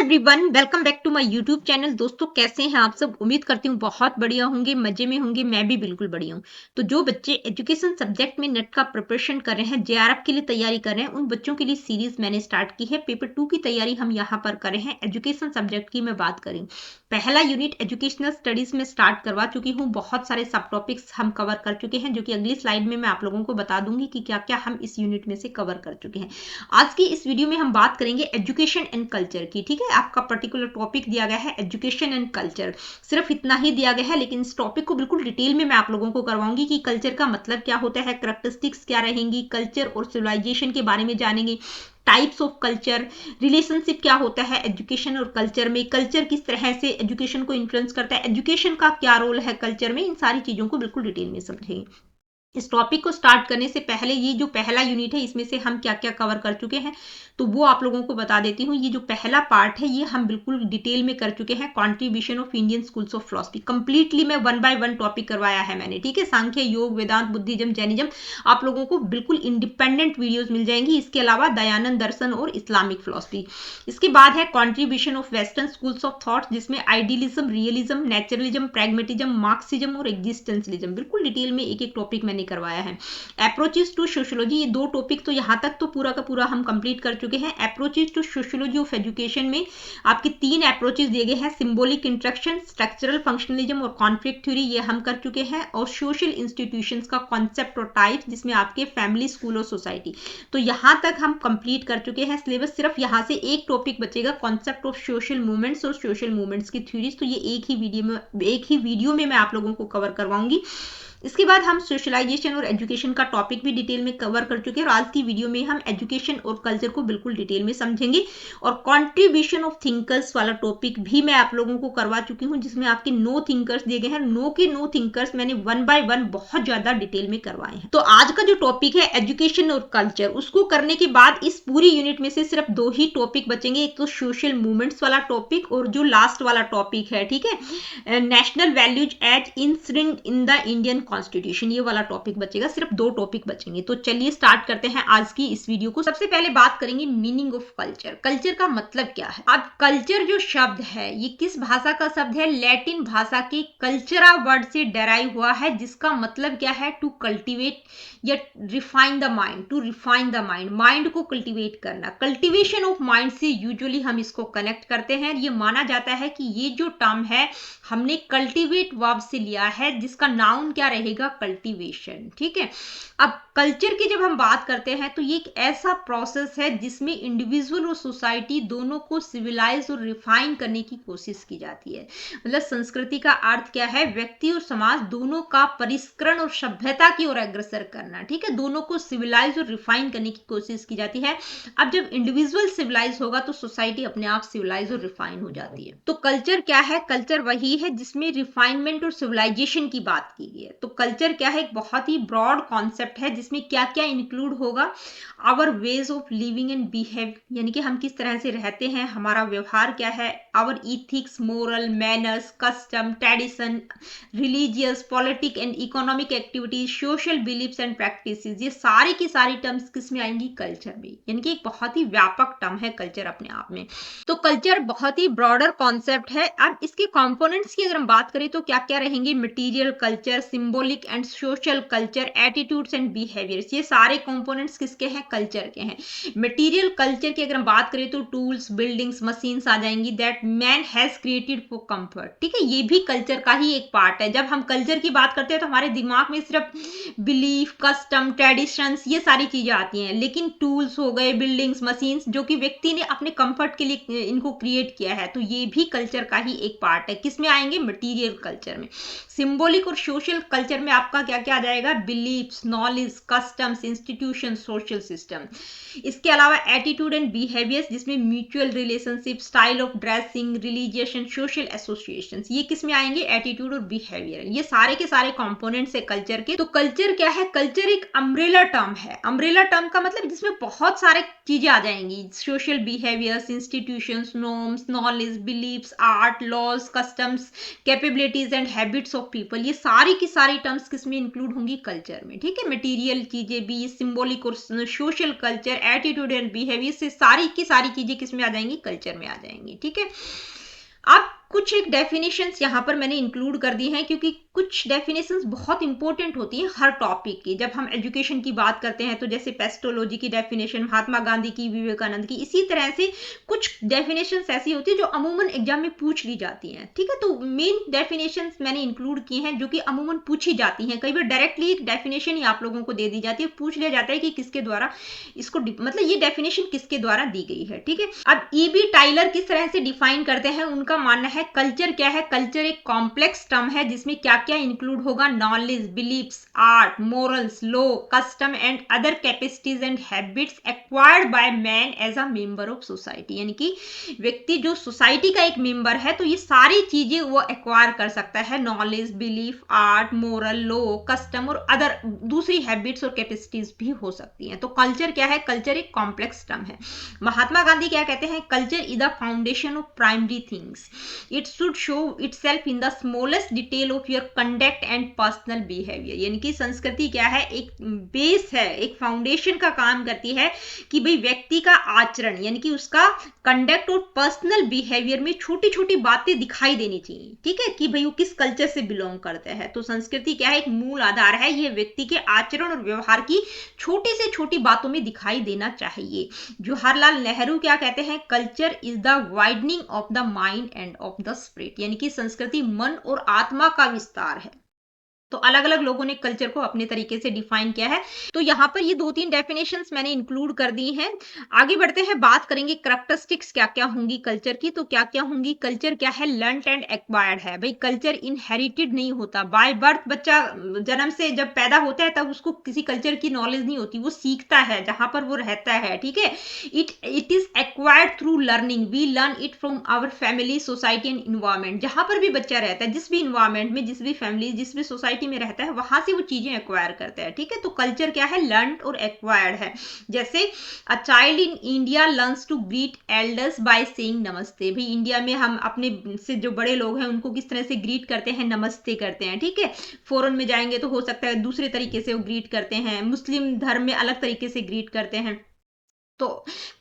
Everyone, welcome back to my YouTube channel. दोस्तों, कैसे हैं आप सब? उम्मीद करती हूँ बहुत बढ़िया होंगे, मजे में होंगे। मैं भी बिल्कुल बढ़िया हूँ। तो जो बच्चे एजुकेशन सब्जेक्ट में नेट का प्रिपरेशन कर रहे हैं, जेआरएफ के लिए तैयारी कर रहे हैं, उन बच्चों के लिए सीरीज मैंने स्टार्ट की है। पेपर 2 की तैयारी हम यहाँ पर कर रहे हैं। एजुकेशन सब्जेक्ट की मैं बात करें, पहला यूनिट एजुकेशनल स्टडीज में स्टार्ट करवा चुकी हूँ। बहुत सारे सब टॉपिक्स हम कवर कर चुके हैं, जो कि अगली स्लाइड में मैं आप लोगों को बता दूंगी कि क्या क्या हम इस यूनिट में से कवर कर चुके हैं। आज की इस वीडियो में हम बात करेंगे एजुकेशन एंड कल्चर की। ठीक है, आपका पर्टिकुलर टॉपिक दिया गया है एजुकेशन एंड कल्चर, सिर्फ इतना ही दिया गया है, लेकिन इस टॉपिक को बिल्कुल डिटेल में मैं आप लोगों को करवाऊंगी कि कल्चर का मतलब क्या होता है, कैरेक्टरिस्टिक्स क्या रहेंगी, कल्चर और सिविलाइजेशन के बारे में जानेंगे, टाइप्स ऑफ कल्चर, रिलेशनशिप क्या होता है एजुकेशन और कल्चर में, कल्चर किस तरह से एजुकेशन को इन्फ्लुएंस करता है, एजुकेशन का क्या रोल है कल्चर में। इन सारी चीजों को बिल्कुल डिटेल में समझेंगे। इस टॉपिक को स्टार्ट करने से पहले ये जो पहला यूनिट है, इसमें से हम क्या क्या कवर कर चुके हैं तो वो आप लोगों को बता देती हूँ। ये जो पहला पार्ट है, ये हम बिल्कुल डिटेल में कर चुके हैं। Contribution of Indian schools of philosophy completely मैं 1 बाय 1 टॉपिक करवाया है मैंने। ठीक है, सांख्य, योग, वेदांत, बुद्धिज्म, जैनिज्म, आप लोगों को बिल्कुल इंडिपेंडेंट वीडियोज मिल जाएंगी। इसके अलावा दयानंद दर्शन और इस्लामिक फिलॉसफी। इसके बाद है contribution of western schools of thought, जिसमें idealism, realism, naturalism, pragmatism, Marxism और एग्जिस्टेंशलिज्म, बिल्कुल डिटेल में एक एक टॉपिक मैंने करवाया है। अप्रोचेस टू सोशियोलॉजी, ये 2 टॉपिक तो यहाँ तक तो पूरा का पूरा हम कंप्लीट कर चुके हैं। Approaches to sociology of education में आपके 3 अप्रोचेस दिए गए हैं, सिंबॉलिक इंटरेक्शन, स्ट्रक्चरल फंक्शनलिज्म और कॉन्फ्लिक्ट थ्योरी, ये हम कर चुके हैं। और सोशल इंस्टीट्यूशंस का कॉन्सेप्ट और टाइप्स, जिसमें आपके फैमिली, स्कूल और सोसाइटी, तो यहाँ तक हम कंप्लीट कर चुके हैं सिलेबस। सिर्फ यहाँ से एक टॉपिक बचेगा, कॉन्सेप्ट ऑफ सोशल मूवमेंट्स और सोशल मूवमेंट्स की थ्योरीज, तो ये एक ही वीडियो में मैं आप लोगों को कवर करवाऊंगी। इसके बाद हम सोशलाइजेशन और एजुकेशन का टॉपिक भी डिटेल में कवर कर चुके हैं, और आज की वीडियो में हम एजुकेशन और कल्चर को बिल्कुल डिटेल में समझेंगे। और कंट्रीब्यूशन ऑफ थिंकर्स वाला टॉपिक भी मैं आप लोगों को करवा चुकी हूं, जिसमें आपके 9 थिंकर्स दिए गए हैं। नो थिंकर्स मैंने 1 बाय 1 बहुत ज्यादा डिटेल में करवाए हैं। तो आज का जो टॉपिक है एजुकेशन और कल्चर, उसको करने के बाद इस पूरी यूनिट में से सिर्फ 2 ही टॉपिक बचेंगे, एक तो सोशल मूवमेंट्स वाला टॉपिक और जो लास्ट वाला टॉपिक है, ठीक है, national values as incident in the Indian constitution, ये वाला टॉपिक बचेगा। सिर्फ 2 टॉपिक बचेंगे। तो चलिए स्टार्ट करते हैं आज की इस वीडियो को। सबसे पहले बात करेंगे मीनिंग ऑफ कल्चर। कल्चर का मतलब क्या है? अब कल्चर जो शब्द है, ये किस भाषा का शब्द है? लैटिन भाषा के कल्चरा वर्ड से डेराइव हुआ है, जिसका मतलब क्या है? टू कल्टिवेट या refine the mind, to refine the mind, mind को कल्टिवेट करना। कल्टिवेशन ऑफ माइंड से यूजुअली हम इसको कनेक्ट करते हैं। ये माना जाता है कि ये जो टर्म है हमने कल्टिवेट वर्ब से लिया है, जिसका नाउन क्या रहेगा? कल्टीवेशन। ठीक है, अब कल्चर की जब हम बात करते हैं तो ये एक ऐसा प्रोसेस है जिसमें इंडिविजुअल और सोसाइटी दोनों को सिविलाइज और रिफाइन करने की कोशिश की जाती है। मतलब संस्कृति का अर्थ क्या है? व्यक्ति और समाज दोनों का परिष्करण और सभ्यता की ओर अग्रसर करना। ठीक है, दोनों को सिविलाइज और रिफाइन करने की कोशिश की जाती है। अब जब इंडिविजुअल सिविलाइज होगा तो सोसाइटी अपने आप सिविलाइज और रिफाइन हो जाती है। तो कल्चर क्या है? कल्चर वही है जिसमें रिफाइनमेंट और सिविलाइजेशन की बात की गई है। तो कल्चर क्या है? एक बहुत ही ब्रॉड कॉन्सेप्ट है, जिसमें क्या क्या इंक्लूड होगा? Our ways of living and behave, यानी कि हम किस तरह से रहते हैं, हमारा व्यवहार क्या है, our ethics, moral, manners, custom, tradition, religious, politic and economic activities, social beliefs and practices, ये सारी की सारी टर्म्स किस में आएंगी? कल्चर में। यानी कि एक बहुत ही व्यापक टर्म है कल्चर अपने आप में। तो कल्चर बहुत ही ब्रॉडर कॉन्सेप्ट है। अब इसके कंपोनेंट्स की अगर हम बात करें तो क्या क्या रहेंगे? Material culture, symbolic and social culture, attitudes and behaviours, ये सारे कंपोनेंट्स किसके हैं? कल्चर के हैं। मटेरियल कल्चर की अगर हम बात करें तो टूल्स, बिल्डिंग्स, मशीन्स आ जाएंगी that man has created for comfort. ठीक है, ये भी कल्चर का ही एक पार्ट है। जब हम कल्चर की बात करते हैं तो हमारे दिमाग में सिर्फ बिलीफ, कस्टम, ट्रेडिशंस, ये सारी चीजें आती हैं, लेकिन टूल्स हो गए, बिल्डिंग्स, मशीन्स, जो कि व्यक्ति ने अपने कंफर्ट के लिए इनको क्रिएट किया है, तो ये भी कल्चर का ही एक पार्ट है। किसमें आएंगे? मटेरियल कल्चर में। सिंबॉलिक और सोशल कल्चर में आपका क्या क्या आ जाएगा? Beliefs, knowledge, customs, institution, social system. इसके अलावा एटीट्यूड एंड बिहेवियर्स, जिसमें mutual relationship, style of dressing, religious and social associations, ये किसमें आएंगे? एटीट्यूड और बिहेवियर। ये सारे के सारे कंपोनेंट्स है कल्चर के। तो कल्चर क्या है? कल्चर एक अम्ब्रेला टर्म है। अम्ब्रेला टर्म का मतलब जिसमें बहुत सारे चीजें आ जाएंगी, social behaviours, institutions, norms, knowledge, beliefs, art, laws, customs, capabilities and habits of people, ये सारी की सारी सारी टर्म्स किसमें इंक्लूड होंगी, कल्चर में, ठीक है। मटेरियल चीजें भी, सिंबॉलिक और social culture, attitude and behaviour से सारी की सारी चीजें किसमें आ जाएंगी, कल्चर में आ जाएंगी, ठीक है। अब कुछ एक डेफिनेशंस यहाँ पर मैंने इंक्लूड कर दी हैं, क्योंकि कुछ डेफिनेशंस बहुत इंपॉर्टेंट होती हैं हर टॉपिक की। जब हम एजुकेशन की बात करते हैं तो जैसे पेस्टोलॉजी की डेफिनेशन, महात्मा गांधी की, विवेकानंद की, इसी तरह से कुछ डेफिनेशंस ऐसी होती है जो अमूमन एग्जाम में पूछ ली जाती हैं, ठीक है। तो मेन डेफिनेशंस मैंने इंक्लूड की हैं जो कि अमूमन पूछी जाती हैं। कई बार डायरेक्टली एक डेफिनेशन ही आप लोगों को दे दी जाती है, पूछ लिया जाता है कि किसके द्वारा इसको मतलब ये डेफिनेशन किसके द्वारा दी गई है, ठीक है। अब E.B. टाइलर किस तरह से डिफाइन करते हैं, उनका मानना है कल्चर क्या है, कल्चर एक कॉम्प्लेक्स टर्म है जिसमें क्या क्या इंक्लूड होगा, knowledge, beliefs, art, morals, law, custom and other capacities and habits acquired by man as a member of society. यानी कि व्यक्ति जो सोसाइटी का एक मेंबर है तो ये सारी चीजें वो एक्वायर कर सकता है, knowledge, belief, art, moral, law, custom और अदर दूसरी हैबिट्स और कैपेसिटीज भी हो सकती हैं। तो कल्चर क्या है, कल्चर एक कॉम्प्लेक्स टर्म है। महात्मा गांधी क्या कहते हैं, culture is the foundation of primary things, it should show itself in the smallest detail of your conduct and personal behaviour. यानी कि संस्कृति क्या है, एक बेस है, एक फाउंडेशन का काम करती है कि भाई व्यक्ति का आचरण यानी कि उसका कंडक्ट और पर्सनल बिहेवियर में छोटी छोटी बातें दिखाई देनी चाहिए, ठीक है, कि भाई वो किस कल्चर से बिलोंग करता है। तो संस्कृति क्या है, एक मूल आधार है, ये व्यक्ति के आचरण और व्यवहार की छोटी से छोटी बातों में दिखाई देना चाहिए। जवाहरलाल नेहरू क्या कहते हैं, culture is the widening of the mind end of the spirit. यानी कि संस्कृति मन और आत्मा का विस्तार है। तो अलग अलग लोगों ने कल्चर को अपने तरीके से डिफाइन किया है। तो यहाँ पर ये 2-3 डेफिनेशंस मैंने इंक्लूड कर दी हैं। आगे बढ़ते हैं, बात करेंगे कैरेक्टरिस्टिक्स क्या क्या होंगी कल्चर की। तो क्या क्या होंगी, कल्चर क्या है, लर्नड एंड एक्वायर्ड है। भाई कल्चर इनहेरिटेड नहीं होता, बाय बर्थ बच्चा जन्म से जब पैदा होता है तब उसको किसी कल्चर की नॉलेज नहीं होती, वो सीखता है जहां पर वो रहता है, ठीक है। It is acquired through learning, we learn it from our family, society and environment. जहां पर भी बच्चा रहता है, जिस भी इन्वायरमेंट में, जिस भी फैमिली, जिस भी सोसाइटी में रहता है, वहां से वो चीजें एक्वायर करता है, ठीक है। तो कल्चर क्या है, लर्नड और एक्वायर्ड है। जैसे a child in India learns to greet elders by saying namaste. भाई इंडिया में हम अपने से जो बड़े लोग हैं उनको किस तरह से ग्रीट करते हैं, नमस्ते करते हैं, ठीक है। फॉरेन में जाएंगे तो हो सकता है दूसरे तरीके से वो ग्रीट करते हैं, मुस्लिम धर्म में अलग तरीके से ग्रीट करते हैं। तो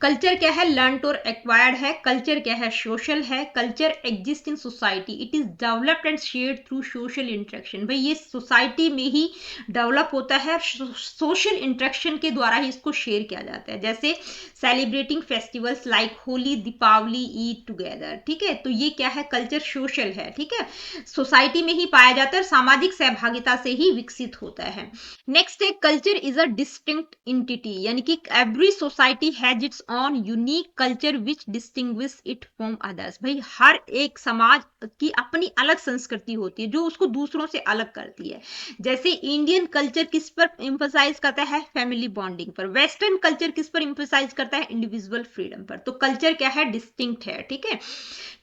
कल्चर क्या है, लर्नड और एक्वायर्ड है। कल्चर क्या है, सोशल है। Culture exist in society, it is developed and shared through social interaction. भाई ये सोसाइटी में ही डेवलप होता है, सोशल इंटरेक्शन के द्वारा ही इसको शेयर किया जाता है। जैसे celebrating festivals like Holi, Deepavali, Eid together, ठीक है। तो ये क्या है, कल्चर सोशल है, ठीक है, सोसाइटी में ही पाया जाता है और सामाजिक सहभागिता से ही विकसित होता है। नेक्स्ट है, culture is a distinct entity. यानी कि every society has its own unique culture which distinguish it from others. भाई हर एक समाज की अपनी अलग संस्कृति होती है जो उसको दूसरों से अलग करती है। जैसे इंडियन कल्चर किस पर एम्फसाइज करता है, फैमिली बॉन्डिंग पर। वेस्टर्न कल्चर किस पर एम्फसाइज करता है, इंडिविजुअल फ्रीडम पर। तो कल्चर क्या है, डिस्टिंक्ट है, ठीक है।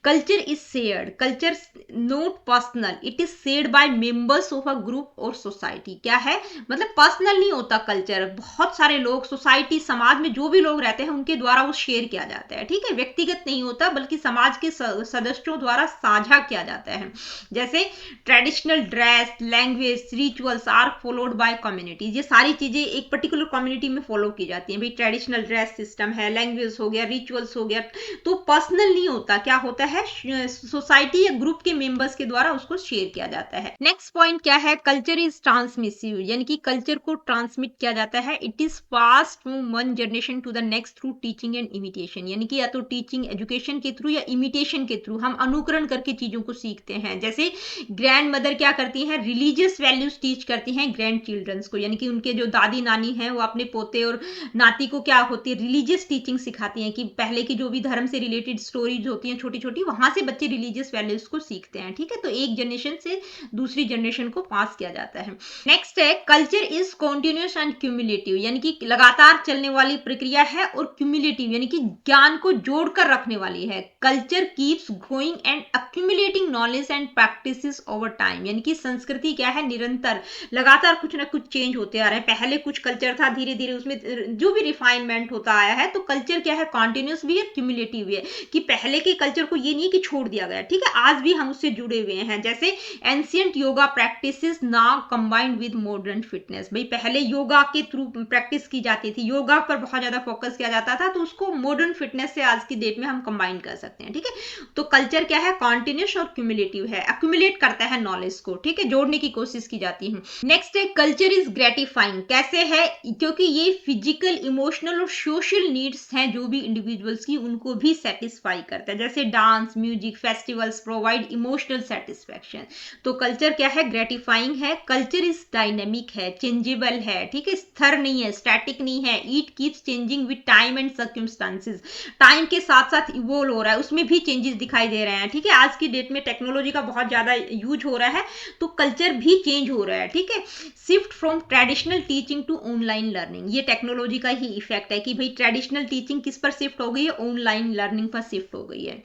Culture is shared, culture not personal, it is shared by members of a group और सोसाइटी। क्या है, मतलब पर्सनल नहीं होता कल्चर, बहुत सारे लोग, सोसाइटी, समाज में जो भी लोग रहते हैं उनके द्वारा वो शेयर किया जाता है, ठीक है। व्यक्तिगत नहीं होता बल्कि समाज के सदस्यों द्वारा साझा किया जाता है। जैसे traditional dress, language, rituals are followed by communities. ये सारी चीजें एक पर्टिकुलर कम्युनिटी में फॉलो की जाती हैं। भाई ट्रेडिशनल ड्रेस सिस्टम है, लैंग्वेज हो गया, रिचुअल्स हो गया, तो पर्सनल नहीं होता, क्या होता है, सोसाइटी या ग्रुप के मेंबर्स के द्वारा उसको शेयर किया जाता है। नेक्स्ट पॉइंट क्या है, कल्चर इज ट्रांसमिसिव। यानी कि कल्चर को ट्रांसमिट किया जाता है, it is pass from one generation to the next through teaching and imitation. यानी कि या तो टीचिंग एजुकेशन के थ्रू या इमिटेशन के थ्रू हम अनुकरण करके चीजों को सीखते हैं। जैसे ग्रैंड मदर क्या करती हैं, रिलीजियस वैल्यूज टीच करती हैं ग्रैंड चिल्ड्रंस को। यानी कि उनके जो दादी नानी हैं वो अपने पोते और नाती को क्या होती है, रिलीजियस टीचिंग सिखाती हैं कि पहले की जो भी धर्म से रिलेटेड स्टोरीज होती हैं छोटी छोटी, वहां से बच्चे रिलीजियस वैल्यूज को सीखते हैं, ठीक है। तो एक जनरेशन से दूसरी जनरेशन को पास किया जाता है। नेक्स्ट है, culture is continuous and cumulative. यानी कि लगातार चलने वाली प्रक्रिया है और क्यूमुलेटिव यानी कि ज्ञान को जोड़कर रखने वाली है। Culture keeps growing and accumulating knowledge and practices over time. यानी कि संस्कृति क्या है, निरंतर लगातार कुछ ना कुछ चेंज होते आ रहे हैं। पहले कुछ कल्चर था, धीरे धीरे उसमें जो भी रिफाइनमेंट होता आया है। तो कल्चर क्या है, कॉन्टिन्यूस भी है, क्यूमुलेटिव भी है, कि पहले के कल्चर को ये नहीं कि छोड़ दिया गया, ठीक है, आज भी हम उससे जुड़े हुए हैं। जैसे ancient yoga practices now combined with modern fitness, भाई पहले योगा के थ्रू प्रैक्टिस की जाती थी, योगा पर बहुत ज्यादा फोकस किया जाता था, तो उसको मॉडर्न फिटनेस से आज की डेट में हम कंबाइन कर सकते हैं, ठीक है। तो कल्चर क्या है, कॉन्टिन्यूस और क्यूमुलेटिव है, एक्यूमुलेट करता है नॉलेज को, ठीक है, जोड़ने की कोशिश की जाती है। नेक्स्ट है कल्चर इज ग्रेटिफाइंग, कैसे है, क्योंकि ये फिजिकल, इमोशनल और सोशल नीड्स हैं जो भी इंडिविजुअल्स की, उनको भी सेटिस्फाई करता है। जैसे dance, music, festivals provide emotional satisfaction. तो कल्चर क्या है, ग्रेटिफाइंग है। कल्चर इज डायनेमिक है, चेंजेबल है, ठीक है, स्थिर नहीं है, स्टैटिक नहीं है। It keeps changing with time and circumstances, time के साथ साथ इवोल्व हो रहा है, उसमें भी चेंजेस दिखाई दे रहे हैं, ठीक है। आज की डेट में टेक्नोलॉजी का बहुत ज्यादा यूज हो रहा है, तो कल्चर भी चेंज हो रहा है, ठीक है। Shift from traditional teaching to online learning, ये टेक्नोलॉजी का ही इफेक्ट है कि भाई ट्रेडिशनल टीचिंग किस पर शिफ्ट हो गई है, ऑनलाइन लर्निंग पर शिफ्ट हो गई है।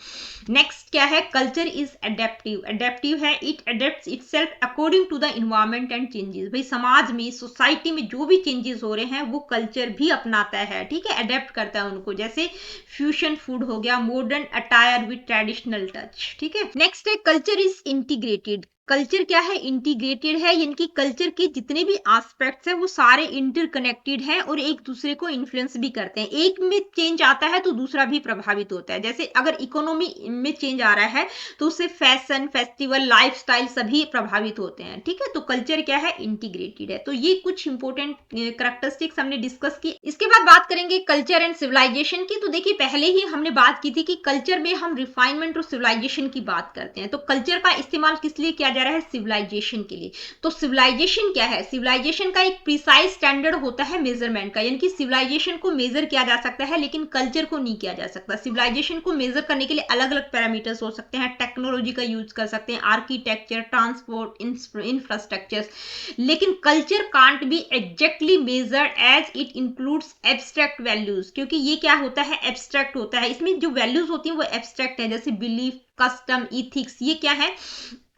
नेक्स्ट क्या है, कल्चर इज एडेप्टिव, एडेप्टिव है, it adapts itself according to the environment and changes, भाई समाज में, सोसाइटी में जो भी चेंजेस हो रहे हैं वो कल्चर भी अपनाता है, ठीक है, अडेप्ट करता है उनको। जैसे फ्यूजन फूड हो गया, modern attire with traditional touch, ठीक है। नेक्स्ट है कल्चर इज इंटीग्रेटेड, कल्चर क्या है, इंटीग्रेटेड है, यानी कि कल्चर के जितने भी एस्पेक्ट्स हैं वो सारे इंटरकनेक्टेड हैं और एक दूसरे को इन्फ्लुएंस भी करते हैं। एक में चेंज आता है तो दूसरा भी प्रभावित होता है। जैसे अगर इकोनॉमी में चेंज आ रहा है तो उससे फैशन, फेस्टिवल, लाइफस्टाइल सभी प्रभावित होते हैं, ठीक है। तो कल्चर क्या है, इंटीग्रेटेड है। तो ये कुछ इंपॉर्टेंट कैरेक्टरिस्टिक्स हमने डिस्कस की। इसके बाद बात करेंगे कल्चर एंड सिविलाइजेशन की। तो देखिए पहले ही हमने बात की थी कि कल्चर में हम रिफाइनमेंट और सिविलाइजेशन की बात करते हैं, तो कल्चर का इस्तेमाल किस लिए किया जा रहा है, सिविलाइजेशन के लिए। तो सिविलाइजेशन क्या है, सिविलाइजेशन का एक प्रिसाइज स्टैंडर्ड होता है मेजरमेंट का, यानी कि सिविलाइजेशन को मेजर किया जा सकता है लेकिन कल्चर को नहीं किया जा सकता। सिविलाइजेशन को मेजर करने के लिए अलग अलग पैरामीटर्स हो सकते हैं, टेक्नोलॉजी का यूज कर सकते हैं, आर्किटेक्चर, ट्रांसपोर्ट, इंफ्रास्ट्रक्चर, लेकिन culture can't be exactly measured as it includes abstract values, क्योंकि ये क्या होता है, एब्स्ट्रैक्ट होता है, इसमें जो वैल्यूज होती हैं वो एब्स्ट्रैक्ट है। जैसे बिलीफ, कस्टम, इथिक्स, ये क्या है,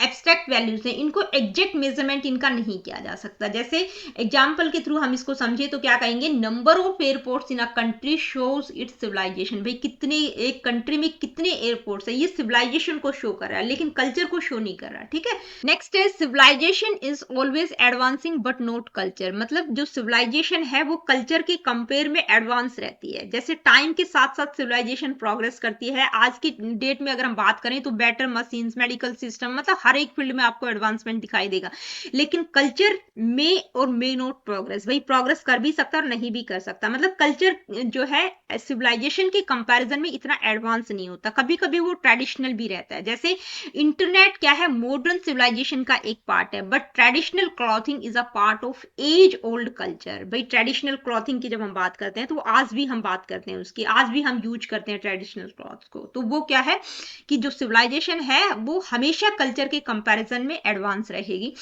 एब्स्ट्रैक्ट वैल्यूज हैं, इनको एग्जैक्ट मेजरमेंट इनका नहीं किया जा सकता। जैसे एग्जांपल के थ्रू हम इसको समझे तो क्या कहेंगे, number of airports in a country shows its civilisation, भाई कितने, एक कंट्री में कितने एयरपोर्ट्स हैं, ये सिविलाइजेशन को शो कर रहा है लेकिन कल्चर को शो नहीं कर रहा, ठीक है। नेक्स्ट है civilisation is always advancing but not culture, मतलब जो सिविलाइजेशन है वो कल्चर के कंपेयर में एडवांस रहती है। जैसे टाइम के साथ साथ सिविलाइजेशन प्रोग्रेस करती है। आज की डेट में अगर हम बात करें तो बेटर मशीन्स, मेडिकल सिस्टम, मतलब हर एक फील्ड में आपको एडवांसमेंट दिखाई देगा, लेकिन कल्चर में और मे नॉट प्रोग्रेस, भाई प्रोग्रेस कर भी सकता है और नहीं भी कर सकता। मतलब कल्चर जो है सिविलाइजेशन के कंपैरिजन में इतना एडवांस नहीं होता, कभी कभी वो ट्रेडिशनल भी रहता है। जैसे इंटरनेट क्या है, मॉडर्न सिविलाइजेशन का एक पार्ट है, but traditional clothing is a part of age old culture. भाई ट्रेडिशनल क्लॉथिंग की जब हम बात करते हैं तो आज भी हम बात करते हैं उसकी, आज भी हम यूज करते हैं ट्रेडिशनल क्लॉथ्स को। तो वो क्या है कि जो सिविलाइजेशन है वो हमेशा कल्चर के कंपैरिजन में एडवांस रहेगी।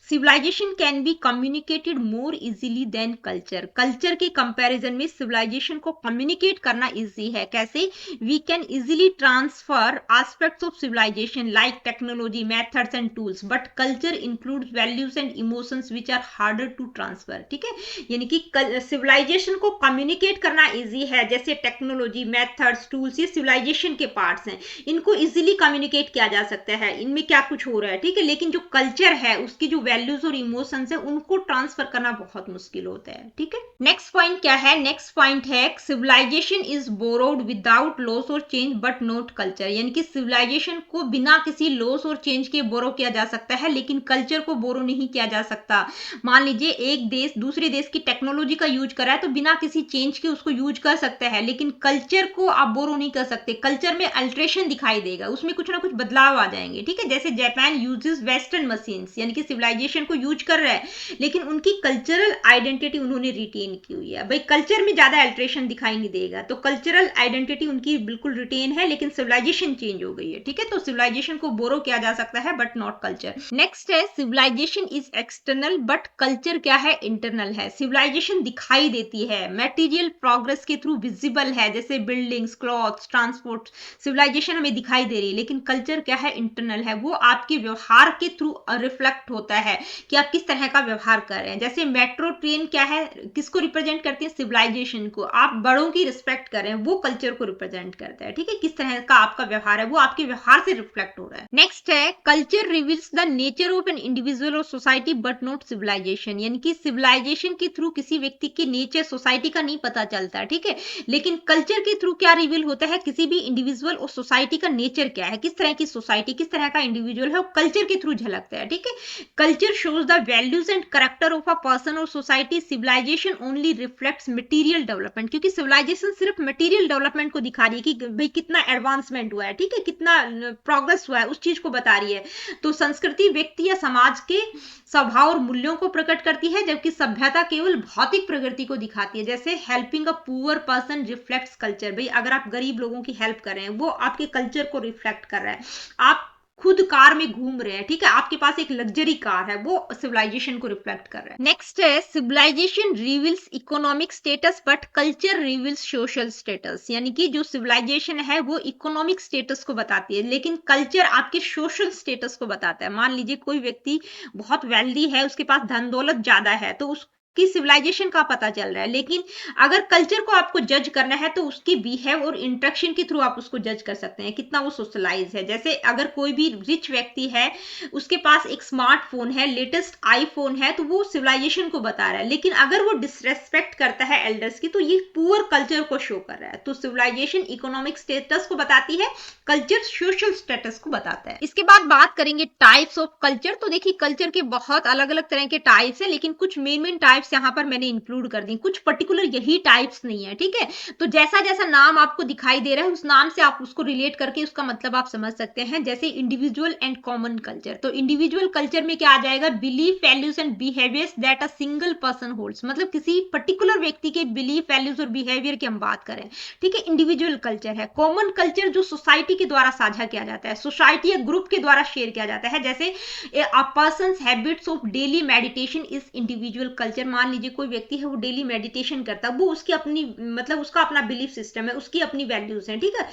Civilisation can be communicated more easily than culture, culture के कंपैरिजन में सिविलाइजेशन को कम्युनिकेट करना इजी है। कैसे, we can easily transfer aspects of civilisation like technology, methods and tools, but culture includes values and emotions which are harder to transfer, ठीक है। यानी कि सिविलाइजेशन को कम्युनिकेट करना इजी है, जैसे टेक्नोलॉजी, मेथड्स, टूल्स, ये सिविलाइजेशन के पार्ट्स हैं, इनको इजीली कम्युनिकेट किया जा सकता है, इनमें क्या कुछ हो रहा है, ठीक है। लेकिन जो कल्चर है उसकी जो वैल्यूज और इमोशंस है उनको ट्रांसफर करना बहुत मुश्किल होता है, ठीक है। नेक्स्ट पॉइंट क्या है, नेक्स्ट पॉइंट है civilisation is borrowed without loss और चेंज बट नॉट कल्चर, यानी कि सिविलाइजेशन को बिना किसी लॉस और चेंज के बोरो किया जा सकता है लेकिन कल्चर को बोरो नहीं किया जा सकता। मान लीजिए एक देश दूसरे देश की टेक्नोलॉजी का यूज कर रहा है तो बिना किसी चेंज के उसको यूज कर सकता है, लेकिन कल्चर को आप बोरो नहीं कर सकते। कल्चर में अल्ट्रेशन दिखाई देगा, उसमें कुछ ना कुछ बदलाव आ जाएंगे, ठीक है। जैसे जापान यूजेस वेस्टर्न मशीन्स, यानी कि सिविलाइजेशन को यूज कर रहा है लेकिन उनकी कल्चरल आइडेंटिटी उन्होंने रिटेन की हुई है। भाई कल्चर में ज्यादा अल्ट्रेशन दिखाई नहीं देगा, तो कल्चरल आइडेंटिटी उनकी बिल्कुल रिटेन है लेकिन सिविलाइजेशन चेंज हो गई है, ठीक है। तो सिविलाइजेशन को बोरो किया जा सकता है बट नॉट कल्चर। नेक्स्ट है civilisation is external but culture क्या है, इंटरनल है। सिविलाइजेशन दिखाई देती है, मटेरियल प्रोग्रेस के थ्रू विजिबल है, जैसे बिल्डिंग्स, क्लॉथ्स, ट्रांसपोर्ट, सिविलाइजेशन हमें दिखाई दे रही है, लेकिन कल्चर क्या है, इंटरनल है, वो आपके आपके व्यवहार के थ्रू रिफ्लेक्ट होता है कि आप किस तरह का व्यवहार कर रहे हैं। जैसे मेट्रो ट्रेन क्या है, किसको रिप्रेजेंट करती है, सिविलाइजेशन को। आप बड़ों की रिस्पेक्ट कर रहे हैं, वो कल्चर को रिप्रेजेंट करता है, ठीक है। किस तरह का आपका व्यवहार है वो आपके व्यवहार से रिफ्लेक्ट हो रहा है। नेक्स्ट है culture reveals the nature of an individual और सोसाइटी बट नॉट सिविलाइजेशन, यानी कि सिविलाइजेशन के थ्रू किसी व्यक्ति के नेचर सोसाइटी का नहीं पता चलता, ठीक है, लेकिन कल्चर के थ्रू क्या रिवील होता है, किसी भी इंडिविजुअल और सोसाइटी का नेचर क्या है, किस तरह की सोसाइटी, किस तरह का इंडिविजुअल है, वो कल्चर के थ्रू झलकता है, ठीक है। Culture shows the values and character of a person और society, civilisation only reflects material development, क्योंकि सिविलाइजेशन सिर्फ मटेरियल डेवलपमेंट को दिखा रही है कि भाई कितना एडवांसमेंट हुआ है, ठीक है, कितना प्रोग्रेस हुआ है, उस चीज को बता रही है। तो संस्कृति व्यक्ति या समाज के स्वभाव और मूल्यों को प्रकट करती है, जबकि सभ्यता केवल भौतिक प्रगति को दिखाती है। जैसे helping a poor person reflects culture, भाई अगर आप गरीब लोगों की हेल्प कर रहे हैं वो आपके कल्चर को रिफ्लेक्ट कर रहा है। आप खुद कार में घूम रहे हैं, ठीक है, आपके पास एक लग्जरी कार है, वो सिविलाइजेशन को रिफ्लेक्ट कर रहा है। नेक्स्ट है civilisation reveals economic status but culture reveals social status, यानी कि जो सिविलाइजेशन है वो इकोनॉमिक स्टेटस को बताती है, लेकिन कल्चर आपके सोशल स्टेटस को बताता है। मान लीजिए कोई व्यक्ति बहुत वेल्दी है, उसके पास धन दौलत ज्यादा है, तो उस की सिविलाइजेशन का पता चल रहा है, लेकिन अगर कल्चर को आपको जज करना है तो उसकी बिहेव और इंटरेक्शन के थ्रू आप उसको जज कर सकते हैं कितना वो सोशलाइज है। जैसे अगर कोई भी रिच व्यक्ति है, उसके पास एक स्मार्टफोन है, लेटेस्ट आईफोन है, तो वो सिविलाइजेशन को बता रहा है, लेकिन अगर वो डिसरेस्पेक्ट करता है एल्डर्स की तो ये पुअर कल्चर को शो कर रहा है। तो सिविलाइजेशन इकोनॉमिक स्टेटस को बताती है, कल्चर सोशल स्टेटस को बताता है। इसके बाद बात करेंगे टाइप्स ऑफ कल्चर। तो देखिए कल्चर के बहुत अलग अलग तरह के टाइप्स है, लेकिन कुछ मेन टाइप्स यहाँ पर मैंने इंक्लूड कर दी, कुछ पर्टिकुलर यही टाइप्स नहीं है, ठीक है। तो जैसा जैसा नाम आपको दिखाई दे रहा है उस नाम से आप उसको रिलेट करके उसका मतलब आप समझ सकते हैं। जैसे इंडिविजुअल एंड कॉमन कल्चर, तो इंडिविजुअल कल्चर में क्या आ जाएगा, belief values and behaviours that a single person holds, मतलब किसी पर्टिकुलर व्यक्ति के बिलीफ वैल्यूज और बिहेवियर की हम बात करें, ठीक है, इंडिविजुअल कल्चर है। कॉमन कल्चर जो सोसाइटी के द्वारा साझा किया जाता है, सोसाइटी या ग्रुप के द्वारा शेयर किया जाता है। जैसे a person's habits of daily meditation is individual culture, मान लीजिए कोई व्यक्ति है वो डेली मेडिटेशन करता है, वो उसकी अपनी मतलब उसका अपना बिलीफ सिस्टम है, उसकी अपनी वैल्यूज हैं, ठीक है,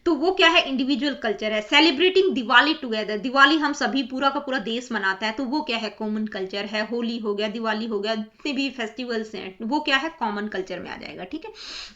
तो वो क्या है, इंडिविजुअल कल्चर है। सेलिब्रेटिंग दिवाली टुगेदर, दिवाली हम सभी पूरा का पूरा देश मनाता है, तो वो क्या है, कॉमन कल्चर है। होली हो गया, दिवाली हो गया, जितने भी फेस्टिवल्स हैं वो क्या है, कॉमन कल्चर में आ जाएगा, ठीक है।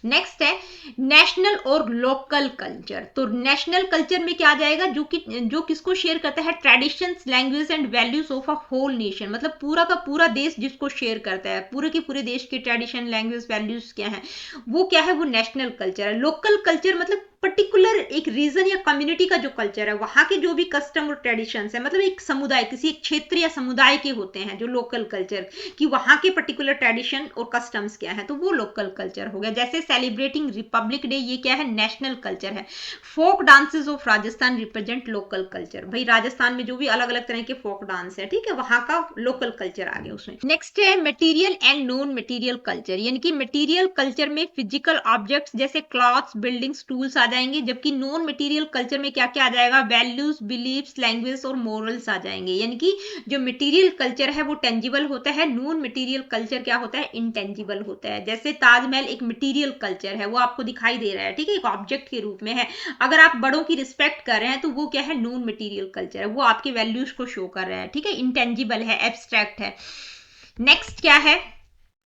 नेक्स्ट है नेशनल और लोकल कल्चर। तो नेशनल कल्चर में क्या आ जाएगा, जो किसको शेयर करता है, traditions language and values of a whole nation, मतलब पूरा का पूरा देश जिसको शेयर करता है, पूरे के पूरे देश के ट्रेडिशन लैंग्वेज वैल्यूज क्या है, वो क्या है, वो नेशनल कल्चर है। लोकल कल्चर मतलब पर्टिकुलर एक रीजन या कम्युनिटी का जो कल्चर है, वहां के जो भी कस्टम और ट्रेडिशंस है, मतलब एक समुदाय, किसी एक क्षेत्र या समुदाय के होते हैं जो लोकल कल्चर, कि वहां के पर्टिकुलर ट्रेडिशन और कस्टम्स क्या है, तो वो लोकल कल्चर हो गया। जैसे सेलिब्रेटिंग रिपब्लिक डे, ये क्या है, नेशनल कल्चर है। Folk dances of Rajasthan represent local culture, भाई राजस्थान में जो भी अलग अलग तरह के फोक डांस है, ठीक है, वहां का लोकल कल्चर आ गया उसमें। नेक्स्ट है material and non material culture, यानी कि मटेरियल कल्चर में फिजिकल ऑब्जेक्ट्स जैसे क्लॉथ्स, बिल्डिंग्स, टूल्स आ जाएंगे, जबकि नॉन मटेरियल कल्चर में क्या क्या आ जाएगा, वैल्यूज, बिलीफ्स, लैंग्वेज और मोरल्स आ जाएंगे। यानी कि जो मटेरियल कल्चर है वो टेंजिबल होता है, नॉन मटेरियल कल्चर क्या होता है, इनटेंजिबल होता है। जैसे ताजमहल एक मटेरियल कल्चर है, वो आपको दिखाई दे रहा है, ठीक है, एक ऑब्जेक्ट के रूप में है। अगर आप बड़ों की रिस्पेक्ट कर रहे हैं तो वो क्या है, नॉन मटेरियल कल्चर है, वो आपके वैल्यूज को शो कर रहा है, ठीक है, इंटेंजिबल है, एब्स्ट्रैक्ट है। नेक्स्ट क्या है,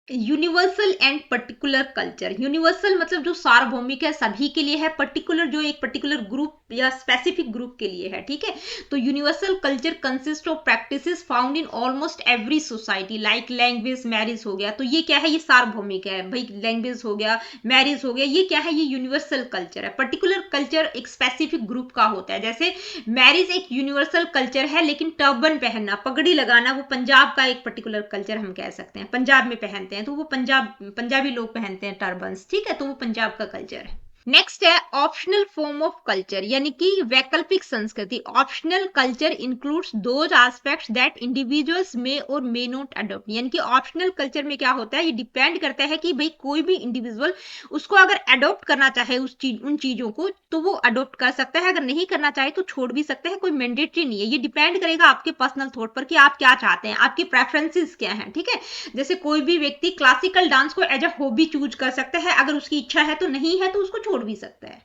universal and particular culture. Universal मतलब जो सार्वभौमिक है, सभी के लिए है, पर्टिकुलर जो एक पर्टिकुलर ग्रुप या स्पेसिफिक ग्रुप के लिए है, ठीक है। तो universal culture consist of practices found in almost every society, like language, marriage हो गया, तो ये क्या है, ये सार्वभौमिक है, भाई लैंग्वेज हो गया, मैरिज हो गया, ये क्या है, ये यूनिवर्सल कल्चर है। पर्टिकुलर कल्चर एक स्पेसिफिक ग्रुप का होता है। जैसे मैरिज एक यूनिवर्सल कल्चर है, लेकिन टर्बन पहनना, पगड़ी लगाना, वो पंजाब का एक पर्टिकुलर कल्चर हम कह सकते हैं, पंजाब में पहनते हैं, तो वो पंजाबी लोग पहनते हैं टर्बन्स, ठीक है, तो वो पंजाब का कल्चर है। नेक्स्ट है ऑप्शनल फॉर्म ऑफ कल्चर, यानी कि वैकल्पिक संस्कृति। Optional culture includes those aspects that individuals may or may not adopt, यानी कि ऑप्शनल कल्चर में क्या होता है, ये डिपेंड करता है कि भाई कोई भी इंडिविजुअल उसको अगर अडॉप्ट करना चाहे उन चीजों को तो वो अडॉप्ट कर सकता है, अगर नहीं करना चाहे तो छोड़ भी सकता है, कोई मैंडेटरी नहीं है। ये डिपेंड करेगा आपके पर्सनल थॉट पर कि आप क्या चाहते हैं, आपकी प्रेफरेंसेस क्या हैं, ठीक है। जैसे कोई भी व्यक्ति क्लासिकल डांस को एज अ हॉबी चूज कर सकता है, अगर उसकी इच्छा है तो, नहीं है तो उसको छोड़ भी सकता है।